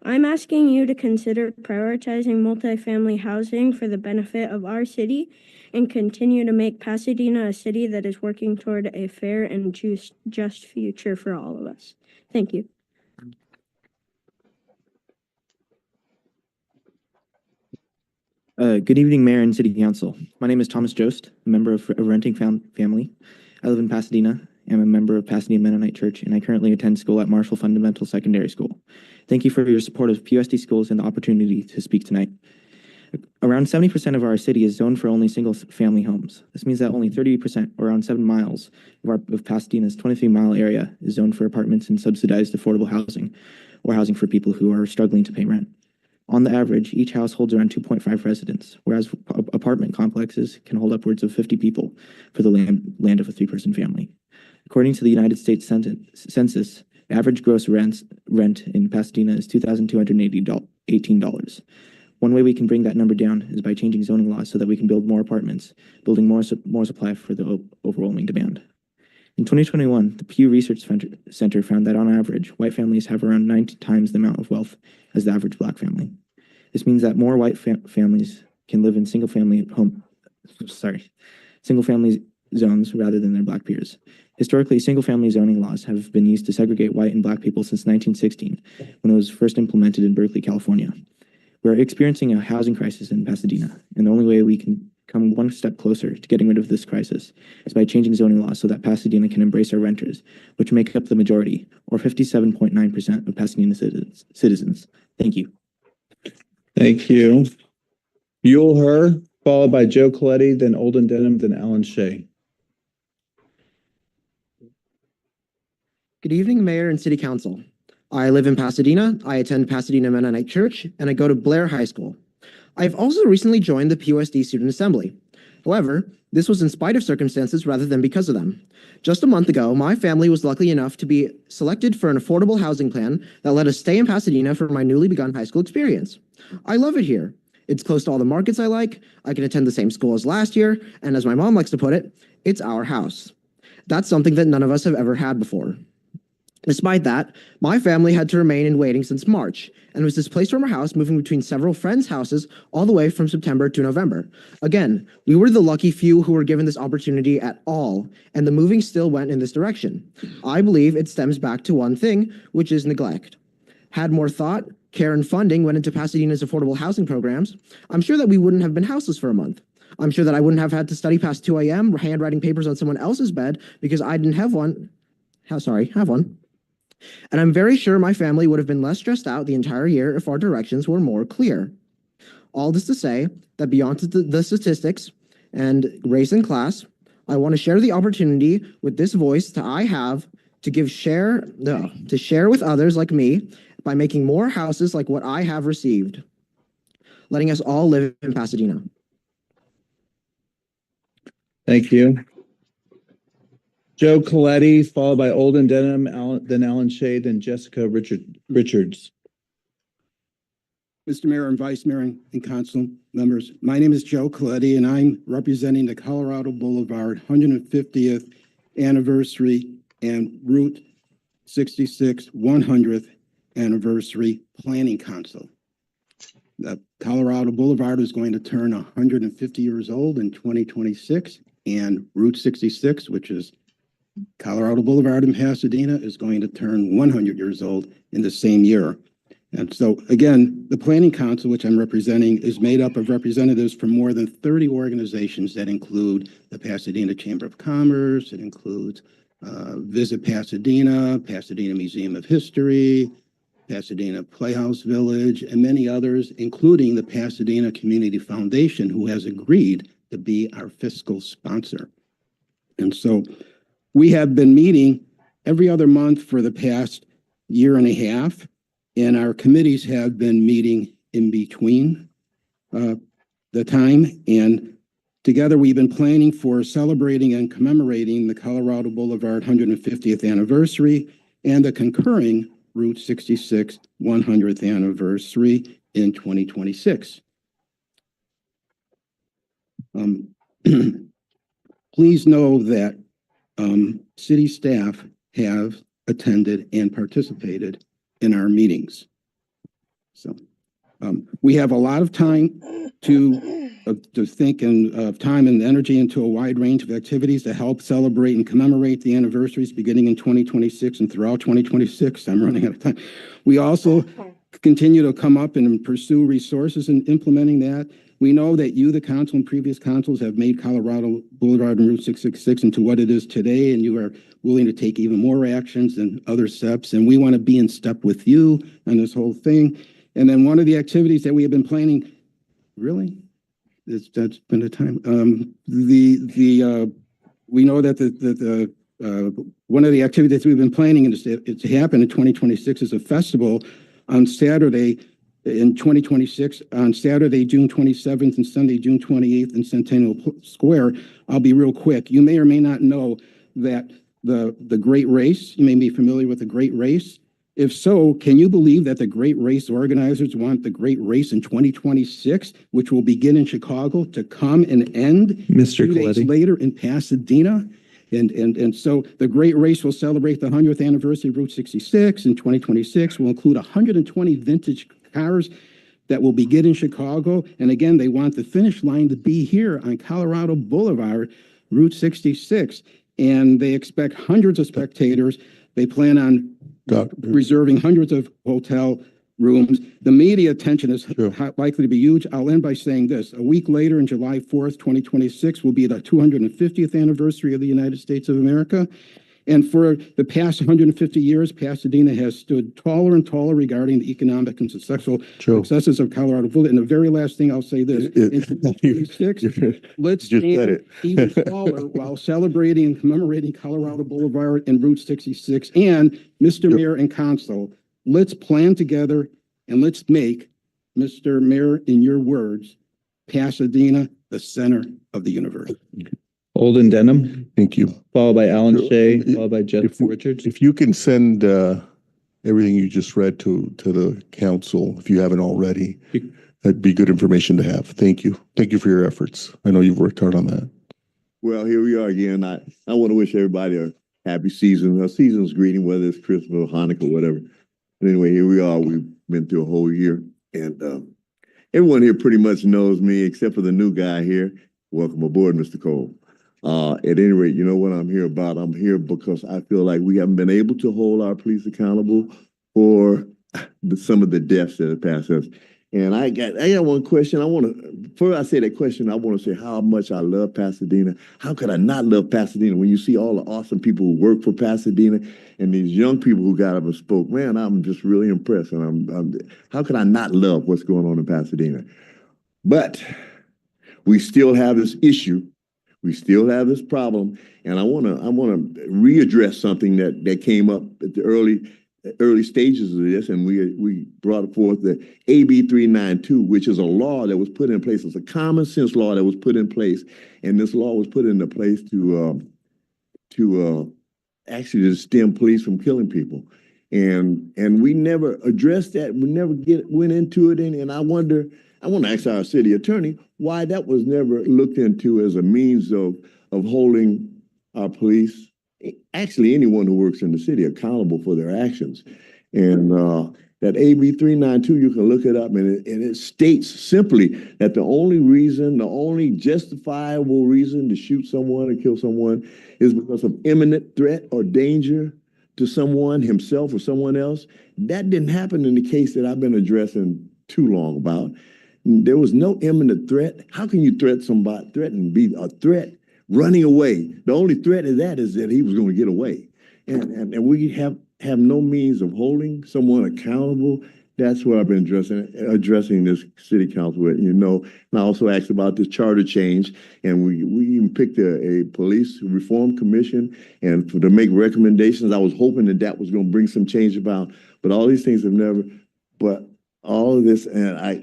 I'm asking you to consider prioritizing multifamily housing for the benefit of our city and continue to make Pasadena a city that is working toward a fair and just future for all of us. Thank you. Good evening, Mayor and City Council. My name is Thomas Jost, a member of a renting family. I live in Pasadena. I'm a member of Pasadena Mennonite Church, and I currently attend school at Marshall Fundamental Secondary School. Thank you for your support of PUSD schools and the opportunity to speak tonight. Around 70% of our city is zoned for only single-family homes. This means that only 30%, or around 7 miles, of Pasadena's 23-mile area is zoned for apartments and subsidized affordable housing, or housing for people who are struggling to pay rent. On the average, each house holds around 2.5 residents, whereas apartment complexes can hold upwards of 50 people for the land of a 3-person family. According to the United States Census, average gross rent in Pasadena is $2,218. One way we can bring that number down is by changing zoning laws so that we can build more apartments, building more supply for the overwhelming demand. In 2021, the Pew Research Center found that on average, white families have around 90 times the amount of wealth as the average black family. This means that more white families can live in single-family zones rather than their black peers. Historically, single-family zoning laws have been used to segregate white and black people since 1916, when it was first implemented in Berkeley, California. We're experiencing a housing crisis in Pasadena, and the only way we can come one step closer to getting rid of this crisis is by changing zoning laws so that Pasadena can embrace our renters, which make up the majority, or 57.9% of Pasadena citizens. Thank you. Thank you. Yulher, followed by Joe Coletti, then Olden Denham, then Alan Shea. Good evening, Mayor and City Council. I live in Pasadena, I attend Pasadena Mennonite Church, and I go to Blair High School. I've also recently joined the PUSD Student Assembly. However, this was in spite of circumstances rather than because of them. Just a month ago, my family was lucky enough to be selected for an affordable housing plan that let us stay in Pasadena for my newly begun high school experience. I love it here. It's close to all the markets I like, I can attend the same school as last year, and as my mom likes to put it, it's our house. That's something that none of us have ever had before. Despite that, my family had to remain in waiting since March and was displaced from our house, moving between several friends' houses all the way from September to November. Again, we were the lucky few who were given this opportunity at all, and the moving still went in this direction. I believe it stems back to one thing, which is neglect. Had more thought, care, and funding went into Pasadena's affordable housing programs, I'm sure that we wouldn't have been houseless for a month. I'm sure that I wouldn't have had to study past 2 a.m. handwriting papers on someone else's bed because I didn't have one. Have one. And I'm very sure my family would have been less stressed out the entire year if our directions were more clear. All this to say that beyond the statistics and race and class, I want to share the opportunity with this voice that I have to share with others like me by making more houses like what I have received, letting us all live in Pasadena. Thank you. Joe Coletti, followed by Olden Denham, then Alan Shea, then Jessica Richards. Mr. Mayor and Vice Mayor and Council members, my name is Joe Coletti, and I'm representing the Colorado Boulevard 150th Anniversary and Route 66 100th Anniversary Planning Council. The Colorado Boulevard is going to turn 150 years old in 2026, and Route 66, which is Colorado Boulevard in Pasadena, is going to turn 100 years old in the same year. And so, again, the Planning Council, which I'm representing, is made up of representatives from more than 30 organizations that include the Pasadena Chamber of Commerce, it includes Visit Pasadena, Pasadena Museum of History, Pasadena Playhouse Village, and many others, including the Pasadena Community Foundation, who has agreed to be our fiscal sponsor. And so we have been meeting every other month for the past year and a half, and our committees have been meeting in between the time. And together we've been planning for celebrating and commemorating the Colorado Boulevard 150th anniversary and the concurring Route 66 100th anniversary in 2026. Please know that city staff have attended and participated in our meetings. So we have a lot of time to think of time and energy into a wide range of activities to help celebrate and commemorate the anniversaries beginning in 2026 and throughout 2026. I'm running out of time. We also continue to come up and pursue resources in implementing that. We know that you, the council, and previous councils have made Colorado Boulevard and Route 666 into what it is today, and you are willing to take even more actions and other steps, and we want to be in step with you on this whole thing. And then one of the activities that we have been planning, really? That's been a time. We know that one of the activities we've been planning and it's to happen in 2026 is a festival on Saturday in 2026, on Saturday, June 27th and Sunday, June 28th in Centennial Square. I'll be real quick. You may or may not know that the Great Race, you may be familiar with the Great Race. If so, can you believe that the Great Race organizers want the Great Race in 2026, which will begin in Chicago, to come and end Mr. 2 days later in Pasadena? And so the Great Race will celebrate the 100th anniversary of Route 66 in 2026. Will include 120 vintage cars that will begin in Chicago. And again, they want the finish line to be here on Colorado Boulevard, Route 66. And they expect hundreds of spectators. They plan on reserving hundreds of hotel rooms. The media attention is likely to be huge. I'll end by saying this. A week later, on July 4th, 2026, will be the 250th anniversary of the United States of America. And for the past 150 years, Pasadena has stood taller and taller regarding the economic and sexual successes of Colorado Boulevard. And the very last thing I'll say this, in 2026, let's stand even taller while celebrating and commemorating Colorado Boulevard and Route 66. And Mr. Mayor and Council, let's plan together and let's make, Mr. Mayor, in your words, Pasadena the center of the universe. Olden Denham. Thank you. Followed by Alan Shea, followed by Jessica Richards. If you can send everything you just read to the council, if you haven't already, that'd be good information to have. Thank you. Thank you for your efforts. I know you've worked hard on that. Well, here we are again. I want to wish everybody a happy season, a season's greeting, whether it's Christmas or Hanukkah or whatever. But anyway, here we are. We've been through a whole year, and everyone here pretty much knows me except for the new guy here. Welcome aboard, Mr. Cole. At any rate, you know what I'm here about? I'm here because I feel like we haven't been able to hold our police accountable for some of the deaths that have passed us. And I got one question. Before I say that question, I want to say how much I love Pasadena. How could I not love Pasadena when you see all the awesome people who work for Pasadena and these young people who got up and spoke? Man, I'm just really impressed. And how could I not love what's going on in Pasadena? But we still have this issue. We still have this problem, and I want to readdress something that came up at the early stages of this, and we brought forth the AB 392, which is a law that was put in place. It's a common sense law that was put in place, and this law was put into place to actually to stem police from killing people, and we never addressed that. We never went into it, and I want to ask our city attorney why that was never looked into as a means of holding our police, actually anyone who works in the city, accountable for their actions. And that AB 392, you can look it up, and it states simply that the only justifiable reason to shoot someone or kill someone is because of imminent threat or danger to someone, himself or someone else. That didn't happen in the case that I've been addressing too long about. There was no imminent threat. How can you threaten be a threat running away? The only threat is that he was going to get away. And we have no means of holding someone accountable. That's what I've been addressing this city council with, you know. And I also asked about this charter change, and we even picked a police reform commission and to make recommendations. I was hoping that was going to bring some change about, but all these things have never, but all of this, and I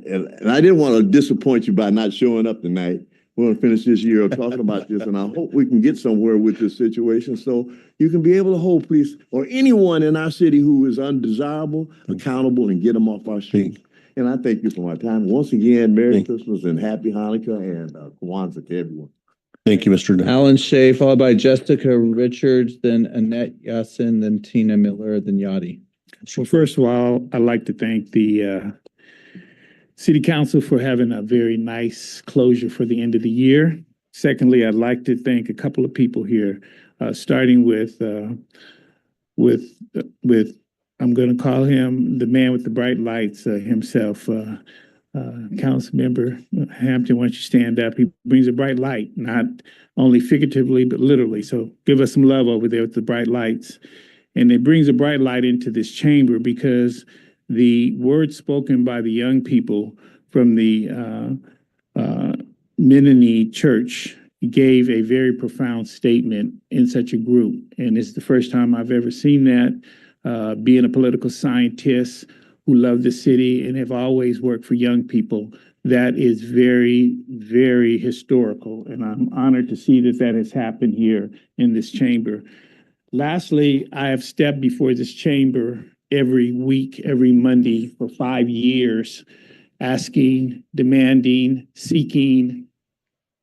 didn't want to disappoint you by not showing up tonight. We're going to finish this year talking about this, and I hope we can get somewhere with this situation so you can be able to hold police or anyone in our city who is undesirable, accountable, and get them off our streets. And I thank you for my time. Once again, Merry Christmas and Happy Hanukkah and Kwanzaa to everyone. Thank you, Mr. Alan Shea, followed by Jessica Richards, then Annette Yasin, then Tina Miller, then Yadi. Well, first of all, I'd like to thank the City Council for having a very nice closure for the end of the year. Secondly, I'd like to thank a couple of people here, starting with I'm going to call him the man with the bright lights himself, Councilmember Hampton. Why don't you stand up? He brings a bright light, not only figuratively, but literally. So give us some love over there with the bright lights. And it brings a bright light into this chamber because the words spoken by the young people from the Mennonite Church gave a very profound statement in such a group. And it's the first time I've ever seen that. Being a political scientist who love the city and have always worked for young people, that is very, very historical. And I'm honored to see that has happened here in this chamber. Lastly, I have stepped before this chamber every week, every Monday for 5 years, asking, demanding, seeking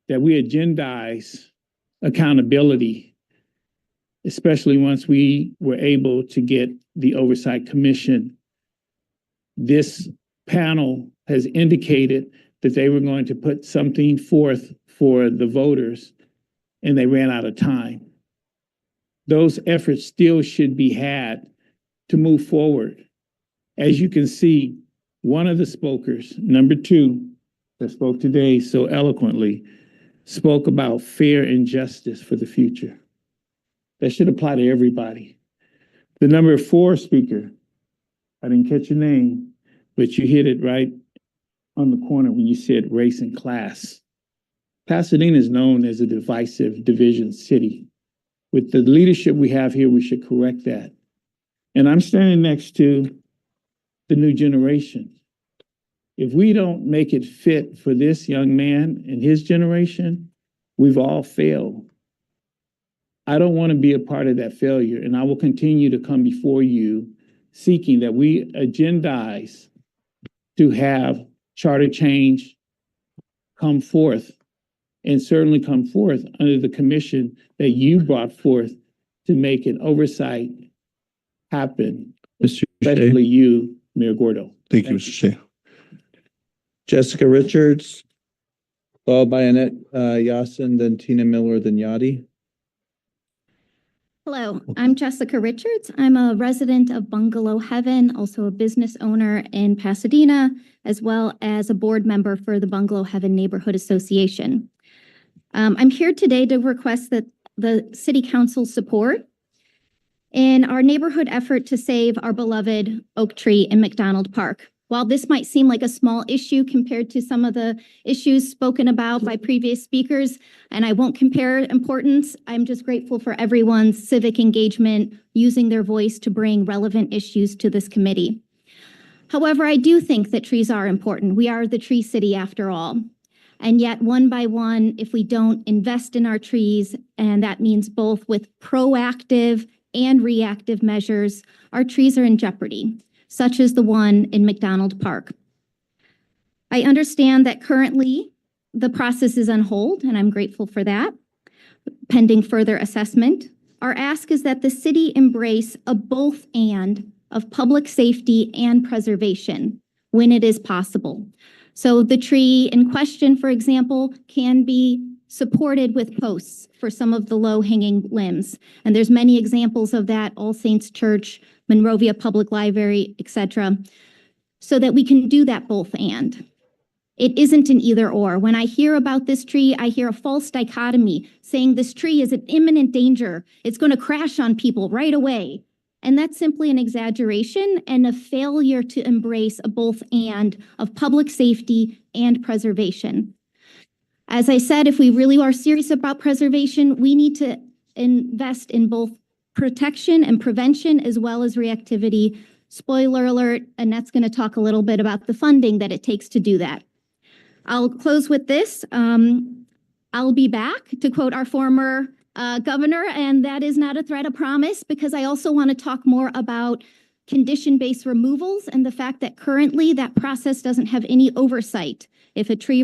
that we agendize accountability, especially once we were able to get the Oversight Commission. This panel has indicated that they were going to put something forth for the voters, and they ran out of time. Those efforts still should be had to move forward. As you can see, one of the spokers, number 2, that spoke today so eloquently, spoke about fair and justice for the future. That should apply to everybody. The number 4 speaker, I didn't catch your name, but you hit it right on the corner when you said race and class. Pasadena is known as a divisive division city. With the leadership we have here, we should correct that. And I'm standing next to the new generation. If we don't make it fit for this young man and his generation, we've all failed. I don't want to be a part of that failure, and I will continue to come before you seeking that we agendize to have charter change come forth, and certainly come forth under the commission that you brought forth to make an oversight happen, especially you, Mayor Gordo. Thank you, Mr. Shea. Jessica Richards, followed by Annette Yasin, then Tina Miller, then Yadi. Hello, I'm Jessica Richards. I'm a resident of Bungalow Heaven, also a business owner in Pasadena, as well as a board member for the Bungalow Heaven Neighborhood Association. I'm here today to request that the City Council support in our neighborhood effort to save our beloved oak tree in McDonald Park. While this might seem like a small issue compared to some of the issues spoken about by previous speakers, and I won't compare importance, I'm just grateful for everyone's civic engagement, using their voice to bring relevant issues to this committee. However, I do think that trees are important. We are the tree city after all. And yet, one by one, if we don't invest in our trees, and that means both with proactive and reactive measures, our trees are in jeopardy, such as the one in McDonald Park. I understand that currently the process is on hold, and I'm grateful for that, pending further assessment. Our ask is that the city embrace a both and of public safety and preservation when it is possible. So the tree in question, for example, can be supported with posts for some of the low-hanging limbs. And there's many examples of that, All Saints Church, Monrovia Public Library, etc., so that we can do that both and. It isn't an either or. When I hear about this tree, I hear a false dichotomy saying this tree is an imminent danger. It's going to crash on people right away. And that's simply an exaggeration and a failure to embrace a both and of public safety and preservation. As I said, if we really are serious about preservation, we need to invest in both protection and prevention as well as reactivity. Spoiler alert, Annette's going to talk a little bit about the funding that it takes to do that. I'll close with this. I'll be back, to quote our former governor, and that is not a threat, a promise, because I also want to talk more about condition-based removals and the fact that currently that process doesn't have any oversight. If a tree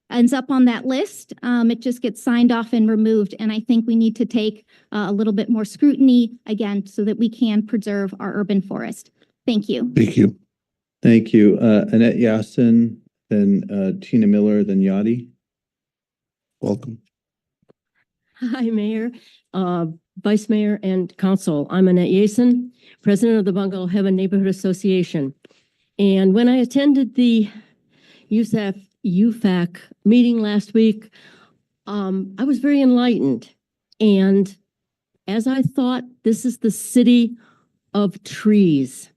ends up on that list, it just gets signed off and removed. And I think we need to take a little bit more scrutiny again so that we can preserve our urban forest. Thank you. Thank you. Thank you. Annette Yasin, then Tina Miller, then Yadi. Welcome. Hi, Mayor, Vice Mayor, and Council. I'm Annette Yasin, President of the Bungalow Heaven Neighborhood Association. And when I attended the UFAC meeting last week, I was very enlightened. And as I thought, this is the city of trees.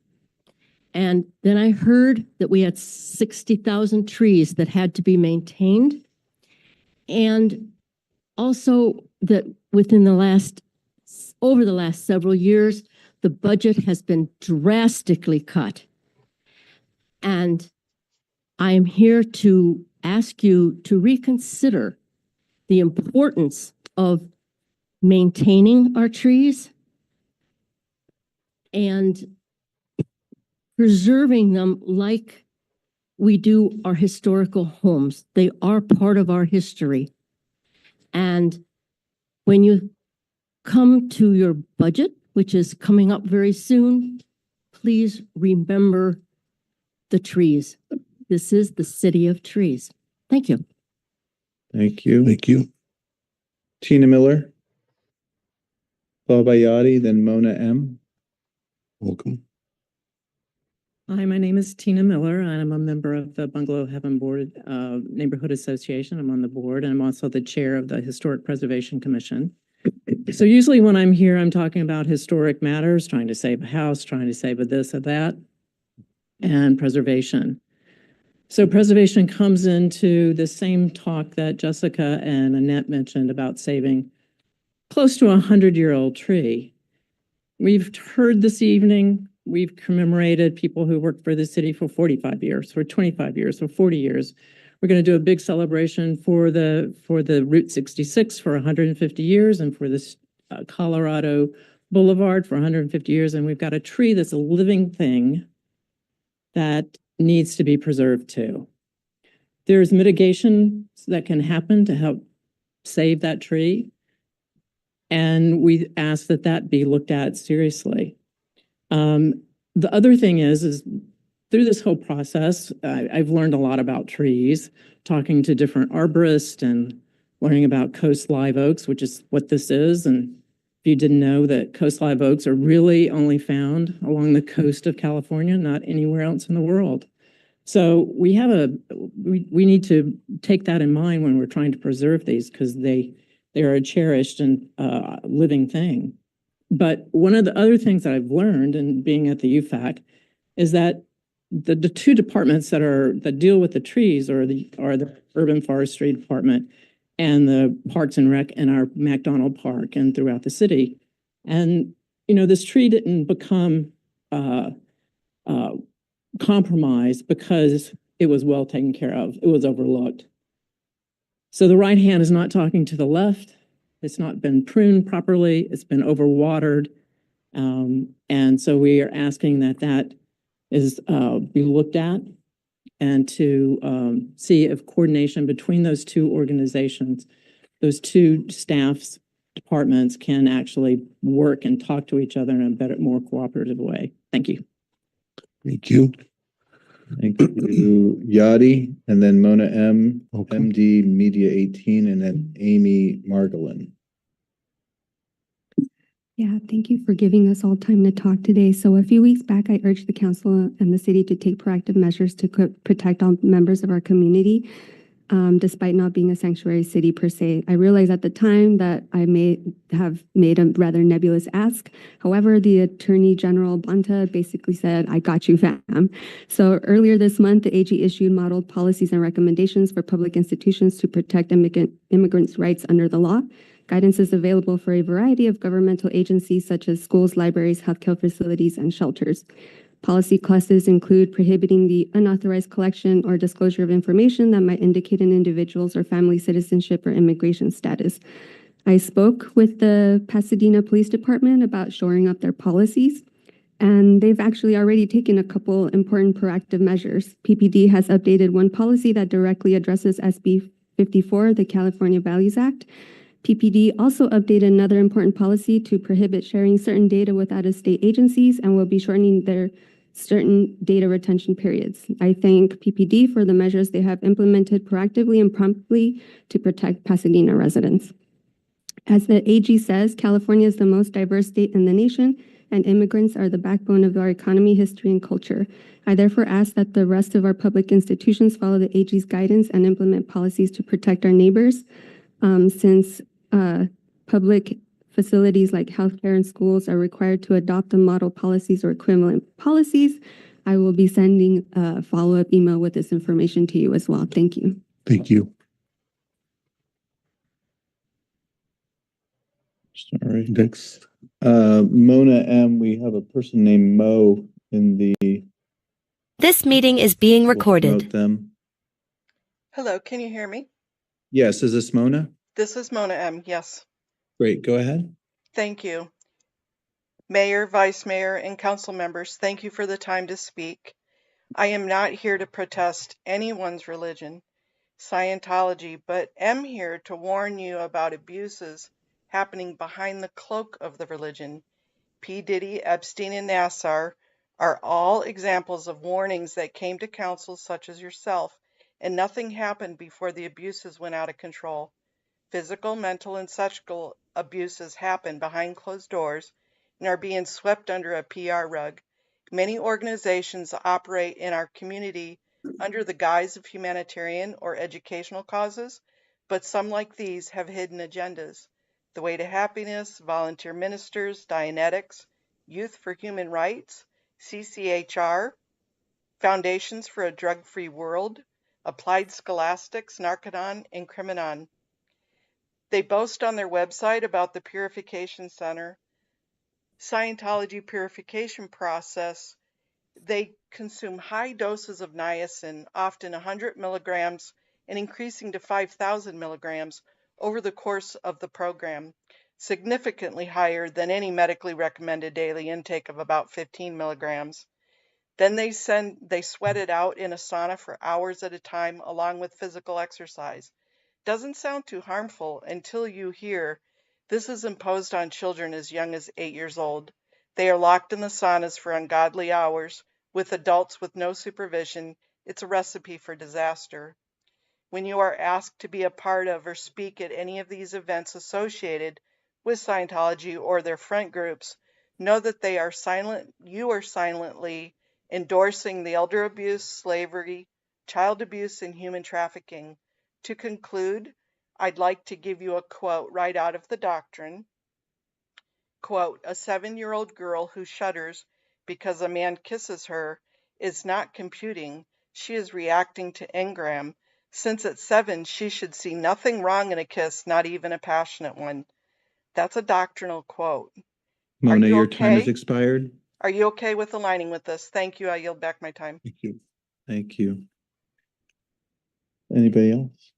And then I heard that we had 60,000 trees that had to be maintained. And also that over the last several years, the budget has been drastically cut. And I am here to ask you to reconsider the importance of maintaining our trees and preserving them like we do our historical homes. They are part of our history. And when you come to your budget, which is coming up very soon, please remember the trees. This is the city of trees. Thank you. Thank you. Thank you. Tina Miller, followed by Yadi, then Mona M. Welcome. Hi, my name is Tina Miller, and I'm a member of the Bungalow Heaven Board Neighborhood Association. I'm on the board, and I'm also the chair of the Historic Preservation Commission. So usually when I'm here, I'm talking about historic matters, trying to save a house, trying to save a this or that, and preservation. So preservation comes into the same talk that Jessica and Annette mentioned about saving close to 100-year-old tree. We've heard this evening, we've commemorated people who worked for the city for 45 years, for 25 years, for 40 years. We're going to do a big celebration for the Route 66 for 150 years and for this Colorado Boulevard for 150 years. And we've got a tree that's a living thing that needs to be preserved too. There's mitigation that can happen to help save that tree. And we ask that that be looked at seriously. The other thing is through this whole process, I've learned a lot about trees, talking to different arborists and learning about coast live oaks, which is what this is. And if you didn't know that coast live oaks are really only found along the coast of California, not anywhere else in the world. So we need to take that in mind when we're trying to preserve these, because they are a cherished and living thing. But one of the other things that I've learned in being at the UFAC is that the two departments that deal with the trees are the Urban Forestry Department and the Parks and Rec in our McDonald Park and throughout the city. And this tree didn't become compromised because it was well taken care of. It was overlooked. So the right hand is not talking to the left. It's not been pruned properly. It's been overwatered. And so we are asking that is be looked at and to see if coordination between those two organizations, those two staffs, departments can actually work and talk to each other in a better, more cooperative way. Thank you. Thank you. Thank you, Yadi, and then Mona M, MD Media 18, and then Amy Margolin. Yeah, thank you for giving us all time to talk today. So a few weeks back, I urged the council and the city to take proactive measures to protect all members of our community, despite not being a sanctuary city per se. I realized at the time that I may have made a rather nebulous ask. However, the Attorney General Bonta basically said, "I got you, fam." So earlier this month, the AG issued modeled policies and recommendations for public institutions to protect immigrants' rights under the law. Guidance is available for a variety of governmental agencies such as schools, libraries, healthcare facilities, and shelters. Policy clauses include prohibiting the unauthorized collection or disclosure of information that might indicate an individual's or family citizenship or immigration status. I spoke with the Pasadena Police Department about shoring up their policies, and they've actually already taken a couple important proactive measures. PPD has updated one policy that directly addresses SB 54, the California Values Act. PPD also updated another important policy to prohibit sharing certain data with out-of-state agencies and will be shortening their certain data retention periods. I thank PPD for the measures they have implemented proactively and promptly to protect Pasadena residents. As the AG says, California is the most diverse state in the nation, and immigrants are the backbone of our economy, history, and culture. I therefore ask that the rest of our public institutions follow the AG's guidance and implement policies to protect our neighbors. Since public facilities like healthcare and schools are required to adopt the model policies or equivalent policies, I will be sending a follow-up email with this information to you as well. Thank you. Thank you. Sorry. Next. Mona M, we have a person named Mo in the... This meeting is being recorded. Them. Hello, can you hear me? Yes, is this Mona? This is Mona M, yes. Great, go ahead. Thank you. Mayor, Vice Mayor, and council members, thank you for the time to speak. I am not here to protest anyone's religion, Scientology, but am here to warn you about abuses happening behind the cloak of the religion. P. Diddy, Epstein, and Nassar are all examples of warnings that came to councils such as yourself, and nothing happened before the abuses went out of control. Physical, mental, and sexual abuses happen behind closed doors and are being swept under a PR rug. Many organizations operate in our community under the guise of humanitarian or educational causes, but some like these have hidden agendas. The Way to Happiness, Volunteer Ministers, Dianetics, Youth for Human Rights, CCHR, Foundations for a Drug-Free World, Applied Scholastics, Narconon, and Criminon. They boast on their website about the Purification Center, Scientology purification process. They consume high doses of niacin, often 100 milligrams and increasing to 5,000 milligrams over the course of the program, significantly higher than any medically recommended daily intake of about 15 milligrams. Then they sweat it out in a sauna for hours at a time along with physical exercise. Doesn't sound too harmful until you hear this is imposed on children as young as 8 years old. They are locked in the saunas for ungodly hours with adults with no supervision. It's a recipe for disaster. When you are asked to be a part of or speak at any of these events associated with Scientology or their front groups, know that you are silently endorsing the elder abuse, slavery, child abuse, and human trafficking. To conclude, I'd like to give you a quote right out of the doctrine. Quote, a 7-year-old girl who shudders because a man kisses her is not computing. She is reacting to engram. Since at 7, she should see nothing wrong in a kiss, not even a passionate one. That's a doctrinal quote. Mona, your time has expired. Are you okay with aligning with this? Thank you. I yield back my time. Thank you. Thank you. Anybody else?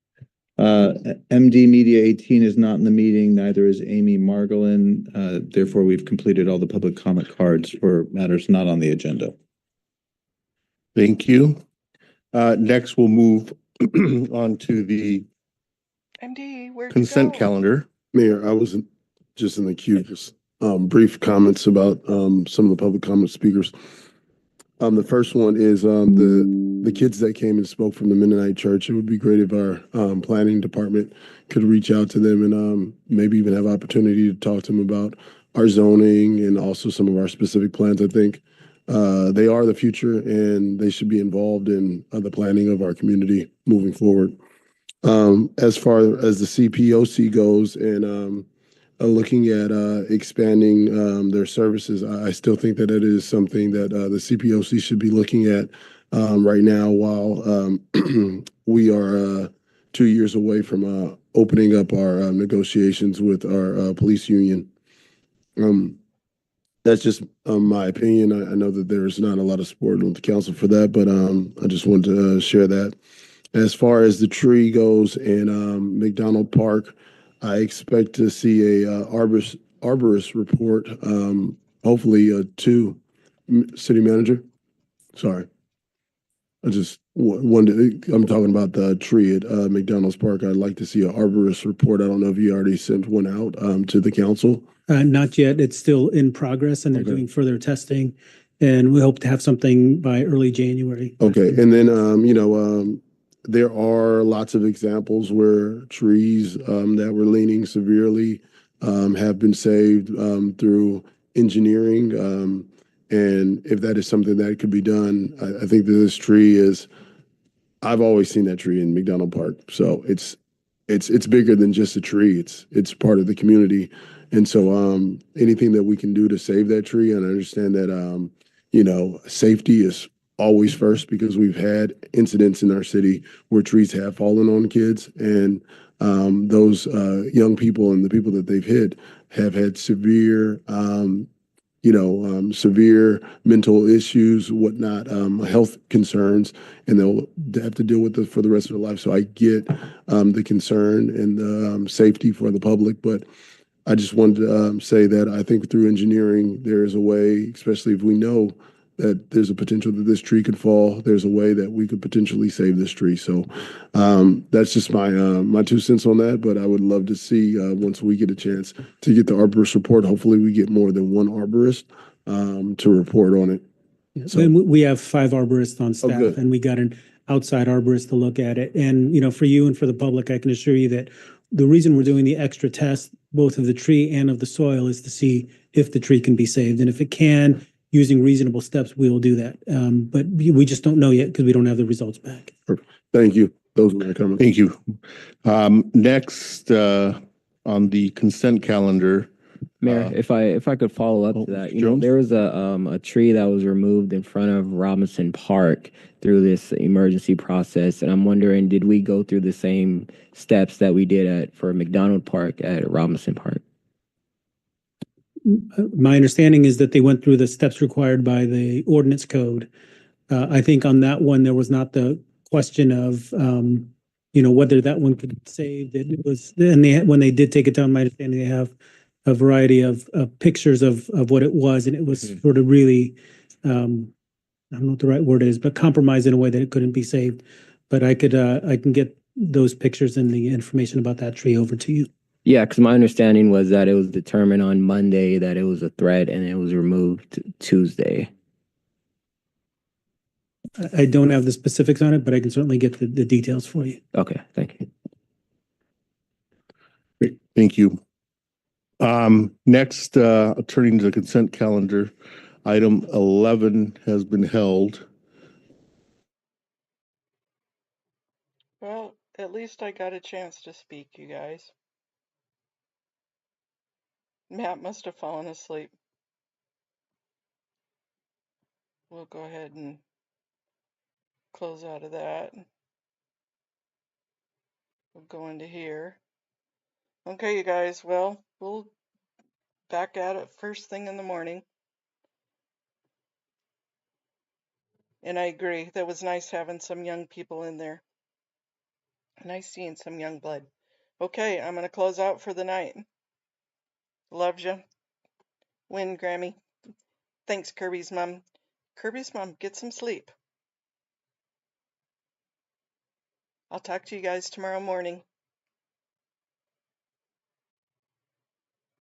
MD Media 18 is not in the meeting, neither is Amy Margolin. Therefore, we've completed all the public comment cards for matters not on the agenda. Thank you. Next, we'll move on to the MD, where'd consent you go? calendar. Mayor, I was just in the queue, just brief comments about some of the public comment speakers. The first one is the kids that came and spoke from the Mennonite Church. It would be great if our planning department could reach out to them and maybe even have opportunity to talk to them about our zoning and also some of our specific plans. I think they are the future and they should be involved in the planning of our community moving forward. As far as the CPOC goes and looking at expanding their services, I still think that it is something that the CPOC should be looking at right now while we are 2 years away from opening up our negotiations with our police union. That's just my opinion. I know that there's not a lot of support on the council for that, but I just wanted to share that. As far as the tree goes in McDonald Park, I expect to see a arborist report, hopefully to city manager. Sorry. I just wanted I'm talking about the tree at McDonald's Park. I'd like to see an arborist report. I don't know if you already sent one out to the council. Not yet. It's still in progress and they're doing further testing. And we hope to have something by early January. Okay. And then, there are lots of examples where trees that were leaning severely have been saved through engineering. And if that is something that could be done, I think that this tree is, I've always seen that tree in McDonald Park. So it's bigger than just a tree. It's part of the community. And so anything that we can do to save that tree, and I understand that, safety is always first because we've had incidents in our city where trees have fallen on kids and those young people and the people that they've hit have had severe severe mental issues, whatnot, health concerns, and they'll have to deal with it for the rest of their life. So I get the concern and the safety for the public, but I just wanted to say that I think through engineering, there is a way, especially if we know that there's a potential that this tree could fall, there's a way that we could potentially save this tree. So that's just my 2 cents on that. But I would love to see once we get a chance to get the arborist report, hopefully we get more than one arborist to report on it. So we have 5 arborists on staff and we got an outside arborist to look at it. And, for you and for the public, I can assure you that the reason we're doing the extra test, both of the tree and of the soil, is to see if the tree can be saved. And if it can, using reasonable steps, we will do that. But we just don't know yet because we don't have the results back. Perfect. Thank you. Those were my comments. Thank you. Next, on the consent calendar. Mayor, if I could follow up to that, there was a tree that was removed in front of Robinson Park through this emergency process, and I'm wondering, did we go through the same steps that we did for McDonald Park at Robinson Park? My understanding is that they went through the steps required by the ordinance code. I think on that one, there was not the question of, whether that one could save. It was, and when they did take it down, my understanding, they have a variety of pictures of what it was, and it was sort of really, I don't know what the right word is, but compromised in a way that it couldn't be saved. But I can get those pictures and the information about that tree over to you. Yeah, because my understanding was that it was determined on Monday that it was a threat and it was removed Tuesday. I don't have the specifics on it, but I can certainly get the details for you. Okay, thank you. Great, thank you. Next, turning to the consent calendar, item 11 has been held. Well, at least I got a chance to speak, you guys. Matt must have fallen asleep. We'll go ahead and close out of that. We'll go into here. Okay, you guys, well, we'll back at it first thing in the morning. And I agree, that was nice having some young people in there. Nice seeing some young blood. Okay, I'm going to close out for the night. Loves you. Win, Grammy. Thanks, Kirby's mom. Kirby's mom, get some sleep. I'll talk to you guys tomorrow morning.